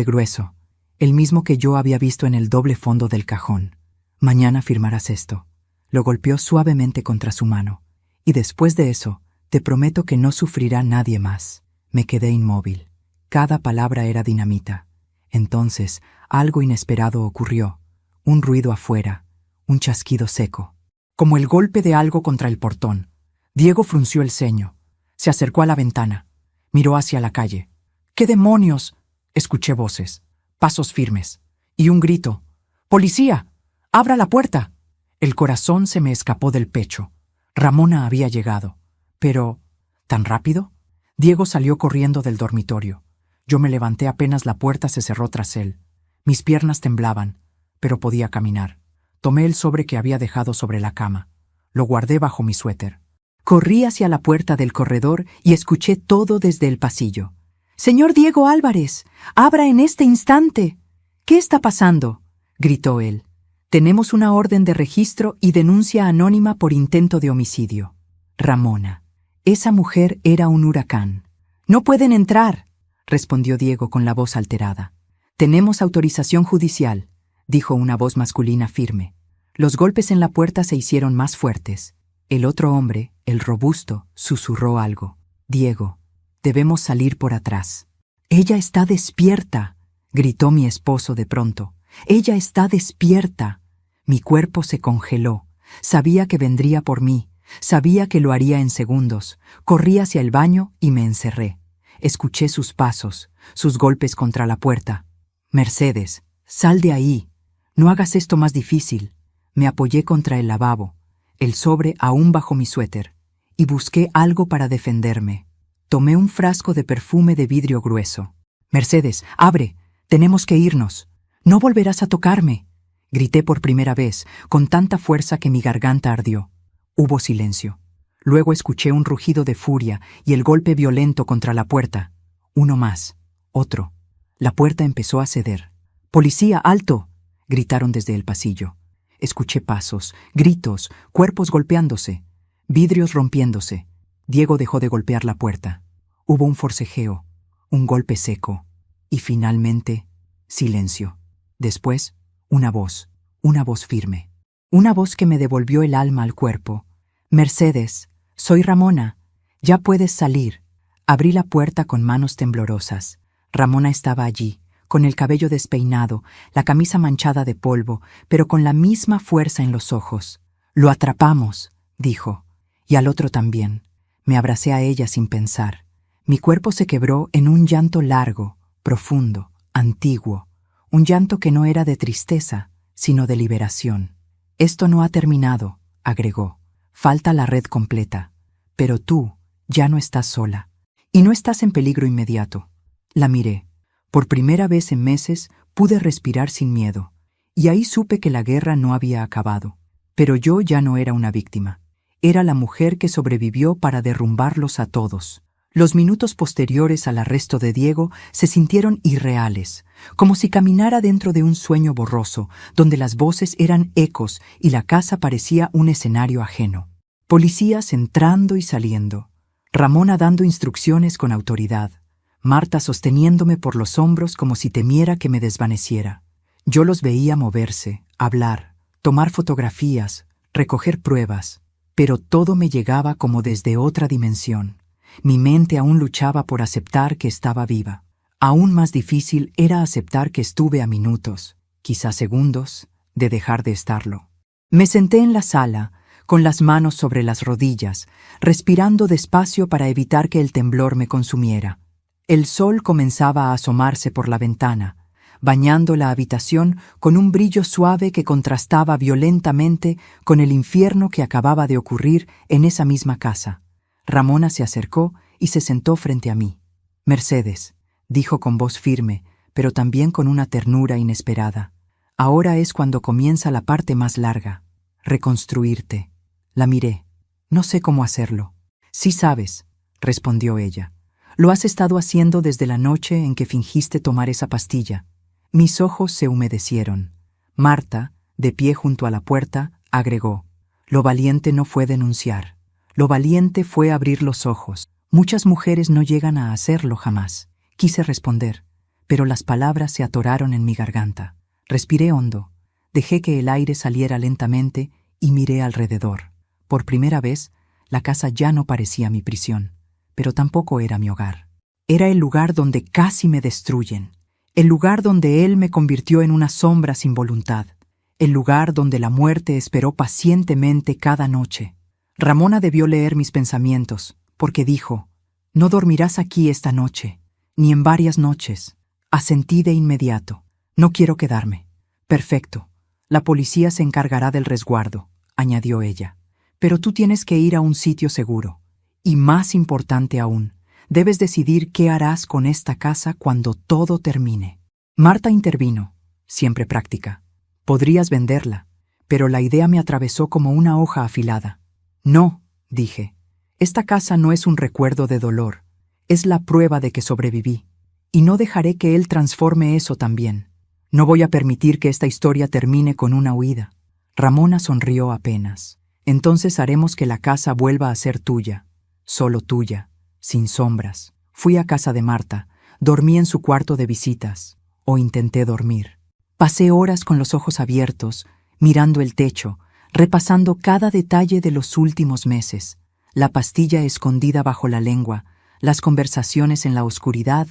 grueso, el mismo que yo había visto en el doble fondo del cajón. «Mañana firmarás esto». Lo golpeó suavemente contra su mano. «Y después de eso, te prometo que no sufrirá nadie más». Me quedé inmóvil. Cada palabra era dinamita. Entonces, algo inesperado ocurrió. Un ruido afuera, un chasquido seco, como el golpe de algo contra el portón. Diego frunció el ceño. Se acercó a la ventana. Miró hacia la calle. «¿Qué demonios?», escuché voces, pasos firmes, y un grito. «¡Policía! ¡Abra la puerta! El corazón se me escapó del pecho. Ramona había llegado. Pero, ¿tan rápido? Diego salió corriendo del dormitorio. Yo me levanté apenas la puerta se cerró tras él. Mis piernas temblaban, pero podía caminar. Tomé el sobre que había dejado sobre la cama. Lo guardé bajo mi suéter. Corrí hacia la puerta del corredor y escuché todo desde el pasillo. «Señor Diego Álvarez, abra en este instante». «¿Qué está pasando?», gritó él. «Tenemos una orden de registro y denuncia anónima por intento de homicidio». Ramona. Esa mujer era un huracán. «No pueden entrar», respondió Diego con la voz alterada. «Tenemos autorización judicial», dijo una voz masculina firme. Los golpes en la puerta se hicieron más fuertes. El otro hombre, el robusto, susurró algo. «Diego, debemos salir por atrás». «Ella está despierta», gritó mi esposo de pronto. «Ella está despierta». Mi cuerpo se congeló. Sabía que vendría por mí. Sabía que lo haría en segundos. Corrí hacia el baño y me encerré. Escuché sus pasos, sus golpes contra la puerta. «Mercedes, sal de ahí. No hagas esto más difícil». Me apoyé contra el lavabo, el sobre aún bajo mi suéter, y busqué algo para defenderme. Tomé un frasco de perfume de vidrio grueso. «Mercedes, abre. Tenemos que irnos. No volverás a tocarme», grité por primera vez, con tanta fuerza que mi garganta ardió. Hubo silencio. Luego escuché un rugido de furia y el golpe violento contra la puerta. Uno más. Otro. La puerta empezó a ceder. «¡Policía, alto!», gritaron desde el pasillo. Escuché pasos, gritos, cuerpos golpeándose, vidrios rompiéndose. Diego dejó de golpear la puerta. Hubo un forcejeo, un golpe seco y finalmente silencio. Después, una voz firme. Una voz que me devolvió el alma al cuerpo. «Mercedes, soy Ramona. Ya puedes salir». Abrí la puerta con manos temblorosas. Ramona estaba allí, con el cabello despeinado, la camisa manchada de polvo, pero con la misma fuerza en los ojos. «Lo atrapamos», dijo. Y al otro también. Me abracé a ella sin pensar. Mi cuerpo se quebró en un llanto largo, profundo, antiguo. Un llanto que no era de tristeza, sino de liberación. «Esto no ha terminado», agregó. «Falta la red completa. Pero tú ya no estás sola. Y no estás en peligro inmediato». La miré. Por primera vez en meses pude respirar sin miedo, y ahí supe que la guerra no había acabado. Pero yo ya no era una víctima. Era la mujer que sobrevivió para derrumbarlos a todos. Los minutos posteriores al arresto de Diego se sintieron irreales, como si caminara dentro de un sueño borroso, donde las voces eran ecos y la casa parecía un escenario ajeno. Policías entrando y saliendo. Ramona dando instrucciones con autoridad. Marta sosteniéndome por los hombros como si temiera que me desvaneciera. Yo los veía moverse, hablar, tomar fotografías, recoger pruebas, pero todo me llegaba como desde otra dimensión. Mi mente aún luchaba por aceptar que estaba viva. Aún más difícil era aceptar que estuve a minutos, quizá segundos, de dejar de estarlo. Me senté en la sala, con las manos sobre las rodillas, respirando despacio para evitar que el temblor me consumiera. El sol comenzaba a asomarse por la ventana, bañando la habitación con un brillo suave que contrastaba violentamente con el infierno que acababa de ocurrir en esa misma casa. Ramona se acercó y se sentó frente a mí. «Mercedes», dijo con voz firme, pero también con una ternura inesperada. «Ahora es cuando comienza la parte más larga. Reconstruirte». La miré. «No sé cómo hacerlo». «Sí sabes», respondió ella. «Lo has estado haciendo desde la noche en que fingiste tomar esa pastilla». Mis ojos se humedecieron. Marta, de pie junto a la puerta, agregó: «Lo valiente no fue denunciar. Lo valiente fue abrir los ojos. Muchas mujeres no llegan a hacerlo jamás». Quise responder, pero las palabras se atoraron en mi garganta. Respiré hondo, dejé que el aire saliera lentamente y miré alrededor. Por primera vez, la casa ya no parecía mi prisión, pero tampoco era mi hogar. Era el lugar donde casi me destruyen, el lugar donde él me convirtió en una sombra sin voluntad, el lugar donde la muerte esperó pacientemente cada noche. Ramona debió leer mis pensamientos, porque dijo: «No dormirás aquí esta noche, ni en varias noches». Asentí de inmediato. «No quiero quedarme». «Perfecto». La policía se encargará del resguardo, añadió ella. Pero tú tienes que ir a un sitio seguro. Y más importante aún, debes decidir qué harás con esta casa cuando todo termine. Marta intervino, siempre práctica. Podrías venderla, pero la idea me atravesó como una hoja afilada. No, dije. Esta casa no es un recuerdo de dolor, es la prueba de que sobreviví. Y no dejaré que él transforme eso también. No voy a permitir que esta historia termine con una huida. Ramona sonrió apenas. Entonces haremos que la casa vuelva a ser tuya, solo tuya, sin sombras. Fui a casa de Marta, dormí en su cuarto de visitas, o intenté dormir. Pasé horas con los ojos abiertos, mirando el techo, repasando cada detalle de los últimos meses, la pastilla escondida bajo la lengua, las conversaciones en la oscuridad,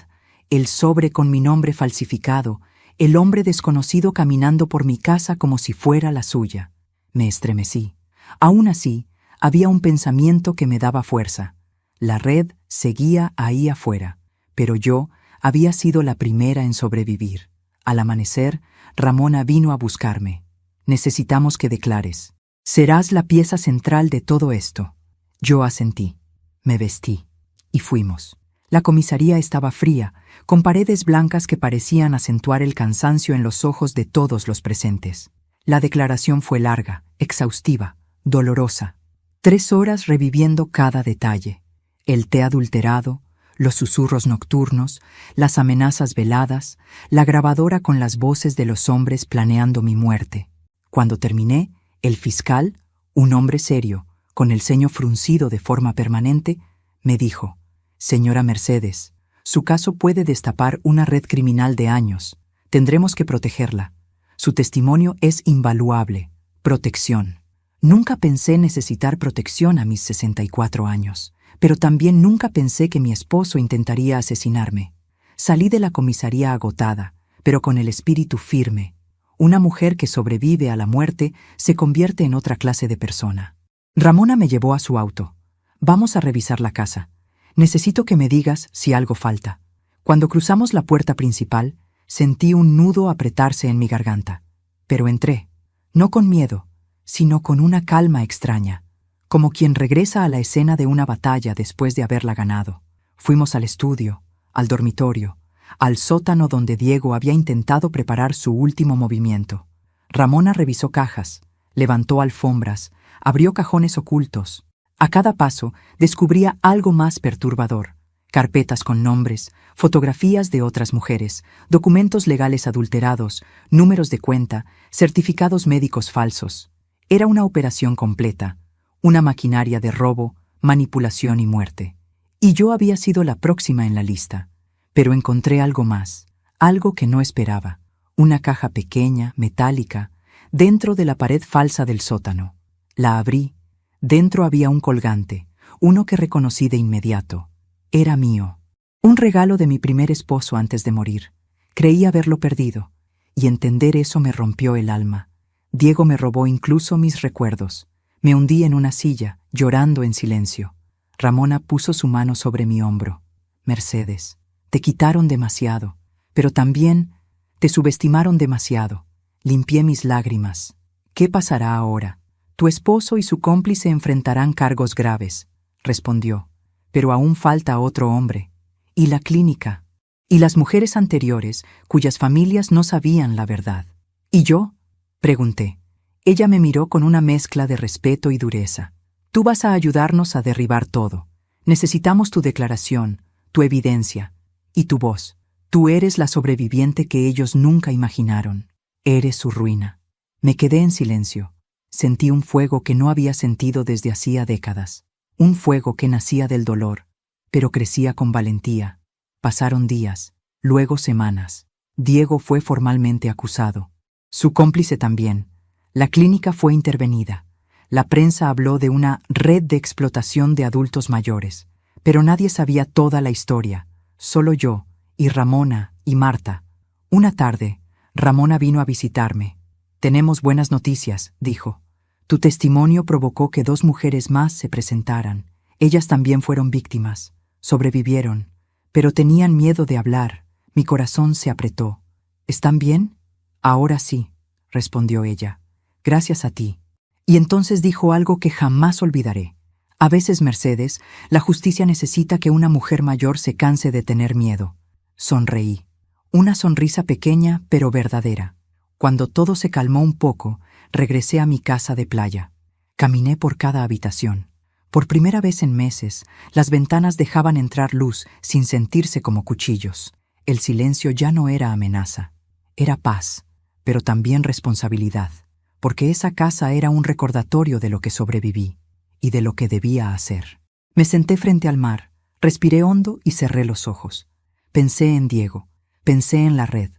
el sobre con mi nombre falsificado, el hombre desconocido caminando por mi casa como si fuera la suya. Me estremecí. Aún así, había un pensamiento que me daba fuerza. La red seguía ahí afuera, pero yo había sido la primera en sobrevivir. Al amanecer, Ramona vino a buscarme. Necesitamos que declares. Serás la pieza central de todo esto. Yo asentí. Me vestí. Y fuimos. La comisaría estaba fría, con paredes blancas que parecían acentuar el cansancio en los ojos de todos los presentes. La declaración fue larga, exhaustiva, dolorosa. 3 horas reviviendo cada detalle. El té adulterado, los susurros nocturnos, las amenazas veladas, la grabadora con las voces de los hombres planeando mi muerte. Cuando terminé, el fiscal, un hombre serio, con el ceño fruncido de forma permanente, me dijo: «Señora Mercedes, su caso puede destapar una red criminal de años. Tendremos que protegerla. Su testimonio es invaluable. Protección». Nunca pensé necesitar protección a mis 64 años, pero también nunca pensé que mi esposo intentaría asesinarme. Salí de la comisaría agotada, pero con el espíritu firme. Una mujer que sobrevive a la muerte se convierte en otra clase de persona. Ramona me llevó a su auto. «Vamos a revisar la casa. Necesito que me digas si algo falta». Cuando cruzamos la puerta principal, sentí un nudo apretarse en mi garganta. Pero entré, no con miedo, sino con una calma extraña, como quien regresa a la escena de una batalla después de haberla ganado. Fuimos al estudio, al dormitorio, al sótano donde Diego había intentado preparar su último movimiento. Ramona revisó cajas, levantó alfombras, abrió cajones ocultos. A cada paso descubría algo más perturbador: carpetas con nombres, fotografías de otras mujeres, documentos legales adulterados, números de cuenta, certificados médicos falsos. Era una operación completa, una maquinaria de robo, manipulación y muerte. Y yo había sido la próxima en la lista. Pero encontré algo más, algo que no esperaba. Una caja pequeña, metálica, dentro de la pared falsa del sótano. La abrí. Dentro había un colgante, uno que reconocí de inmediato. Era mío. Un regalo de mi primer esposo antes de morir. Creí haberlo perdido, y entender eso me rompió el alma. Diego me robó incluso mis recuerdos. Me hundí en una silla, llorando en silencio. Ramona puso su mano sobre mi hombro. «Mercedes, te quitaron demasiado, pero también te subestimaron demasiado». Limpié mis lágrimas. «¿Qué pasará ahora? Tu esposo y su cómplice enfrentarán cargos graves», respondió. «Pero aún falta otro hombre. Y la clínica. Y las mujeres anteriores, cuyas familias no sabían la verdad». «¿Y yo?», pregunté. Ella me miró con una mezcla de respeto y dureza. «Tú vas a ayudarnos a derribar todo. Necesitamos tu declaración, tu evidencia y tu voz. Tú eres la sobreviviente que ellos nunca imaginaron. Eres su ruina». Me quedé en silencio. Sentí un fuego que no había sentido desde hacía décadas. Un fuego que nacía del dolor, pero crecía con valentía. Pasaron días, luego semanas. Diego fue formalmente acusado. Su cómplice también. La clínica fue intervenida. La prensa habló de una red de explotación de adultos mayores, pero nadie sabía toda la historia. Solo yo, y Ramona, y Marta. Una tarde, Ramona vino a visitarme. «Tenemos buenas noticias», dijo. «Tu testimonio provocó que 2 mujeres más se presentaran. Ellas también fueron víctimas. Sobrevivieron. Pero tenían miedo de hablar. Mi corazón se apretó. ¿Están bien?». «Ahora sí». respondió ella. Gracias a ti. Y entonces dijo algo que jamás olvidaré. A veces, Mercedes, la justicia necesita que una mujer mayor se canse de tener miedo. Sonreí. Una sonrisa pequeña pero verdadera. Cuando todo se calmó un poco, regresé a mi casa de playa. Caminé por cada habitación. Por primera vez en meses, las ventanas dejaban entrar luz sin sentirse como cuchillos. El silencio ya no era amenaza. Era paz, pero también responsabilidad, porque esa casa era un recordatorio de lo que sobreviví y de lo que debía hacer. Me senté frente al mar, respiré hondo y cerré los ojos. Pensé en Diego, pensé en la red,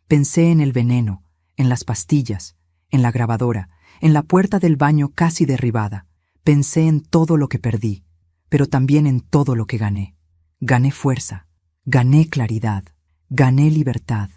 pensé en el veneno, en las pastillas, en la grabadora, en la puerta del baño casi derribada. Pensé en todo lo que perdí, pero también en todo lo que gané. Gané fuerza, gané claridad, gané libertad,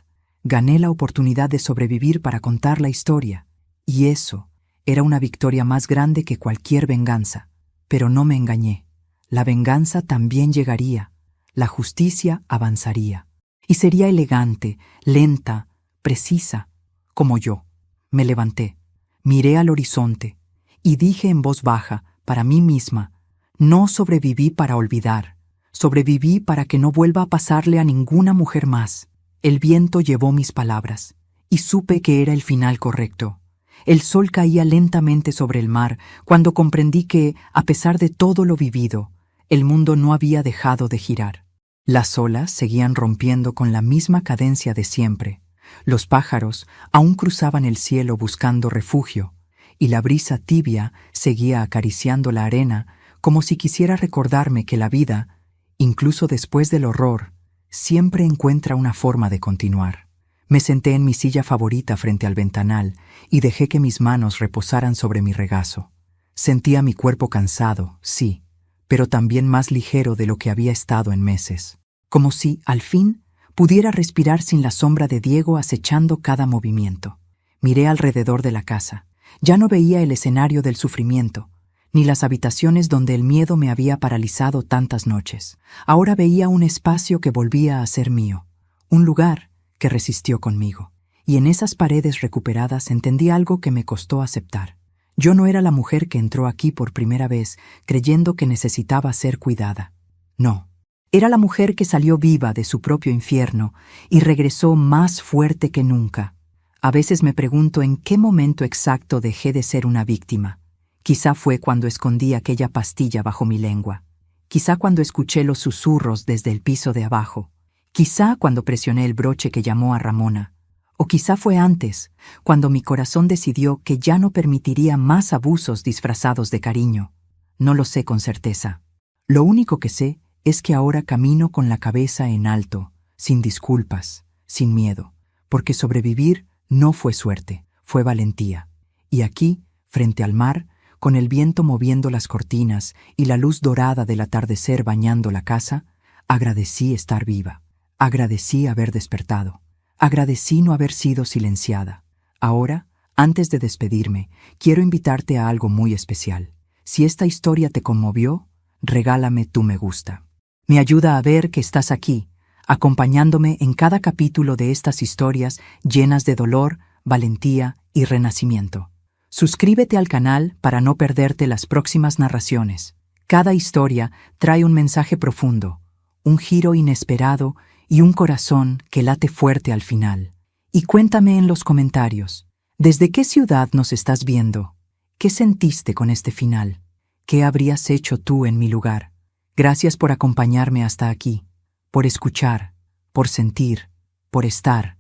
gané la oportunidad de sobrevivir para contar la historia. Y eso era una victoria más grande que cualquier venganza. Pero no me engañé. La venganza también llegaría. La justicia avanzaría. Y sería elegante, lenta, precisa, como yo. Me levanté, miré al horizonte y dije en voz baja, para mí misma, no sobreviví para olvidar, sobreviví para que no vuelva a pasarle a ninguna mujer más. El viento llevó mis palabras, y supe que era el final correcto. El sol caía lentamente sobre el mar cuando comprendí que, a pesar de todo lo vivido, el mundo no había dejado de girar. Las olas seguían rompiendo con la misma cadencia de siempre. Los pájaros aún cruzaban el cielo buscando refugio, y la brisa tibia seguía acariciando la arena como si quisiera recordarme que la vida, incluso después del horror, siempre encuentra una forma de continuar. Me senté en mi silla favorita frente al ventanal y dejé que mis manos reposaran sobre mi regazo. Sentía mi cuerpo cansado, sí, pero también más ligero de lo que había estado en meses. Como si, al fin, pudiera respirar sin la sombra de Diego acechando cada movimiento. Miré alrededor de la casa. Ya no veía el escenario del sufrimiento, ni las habitaciones donde el miedo me había paralizado tantas noches. Ahora veía un espacio que volvía a ser mío, un lugar que resistió conmigo. Y en esas paredes recuperadas entendí algo que me costó aceptar. Yo no era la mujer que entró aquí por primera vez creyendo que necesitaba ser cuidada. No. Era la mujer que salió viva de su propio infierno y regresó más fuerte que nunca. A veces me pregunto en qué momento exacto dejé de ser una víctima. Quizá fue cuando escondí aquella pastilla bajo mi lengua. Quizá cuando escuché los susurros desde el piso de abajo. Quizá cuando presioné el broche que llamó a Ramona. O quizá fue antes, cuando mi corazón decidió que ya no permitiría más abusos disfrazados de cariño. No lo sé con certeza. Lo único que sé es que ahora camino con la cabeza en alto, sin disculpas, sin miedo, porque sobrevivir no fue suerte, fue valentía. Y aquí, frente al mar, con el viento moviendo las cortinas y la luz dorada del atardecer bañando la casa, agradecí estar viva, agradecí haber despertado, agradecí no haber sido silenciada. Ahora, antes de despedirme, quiero invitarte a algo muy especial. Si esta historia te conmovió, regálame tu me gusta. Me ayuda a ver que estás aquí, acompañándome en cada capítulo de estas historias llenas de dolor, valentía y renacimiento. Suscríbete al canal para no perderte las próximas narraciones. Cada historia trae un mensaje profundo, un giro inesperado y un corazón que late fuerte al final. Y cuéntame en los comentarios, ¿desde qué ciudad nos estás viendo? ¿Qué sentiste con este final? ¿Qué habrías hecho tú en mi lugar? Gracias por acompañarme hasta aquí, por escuchar, por sentir, por estar.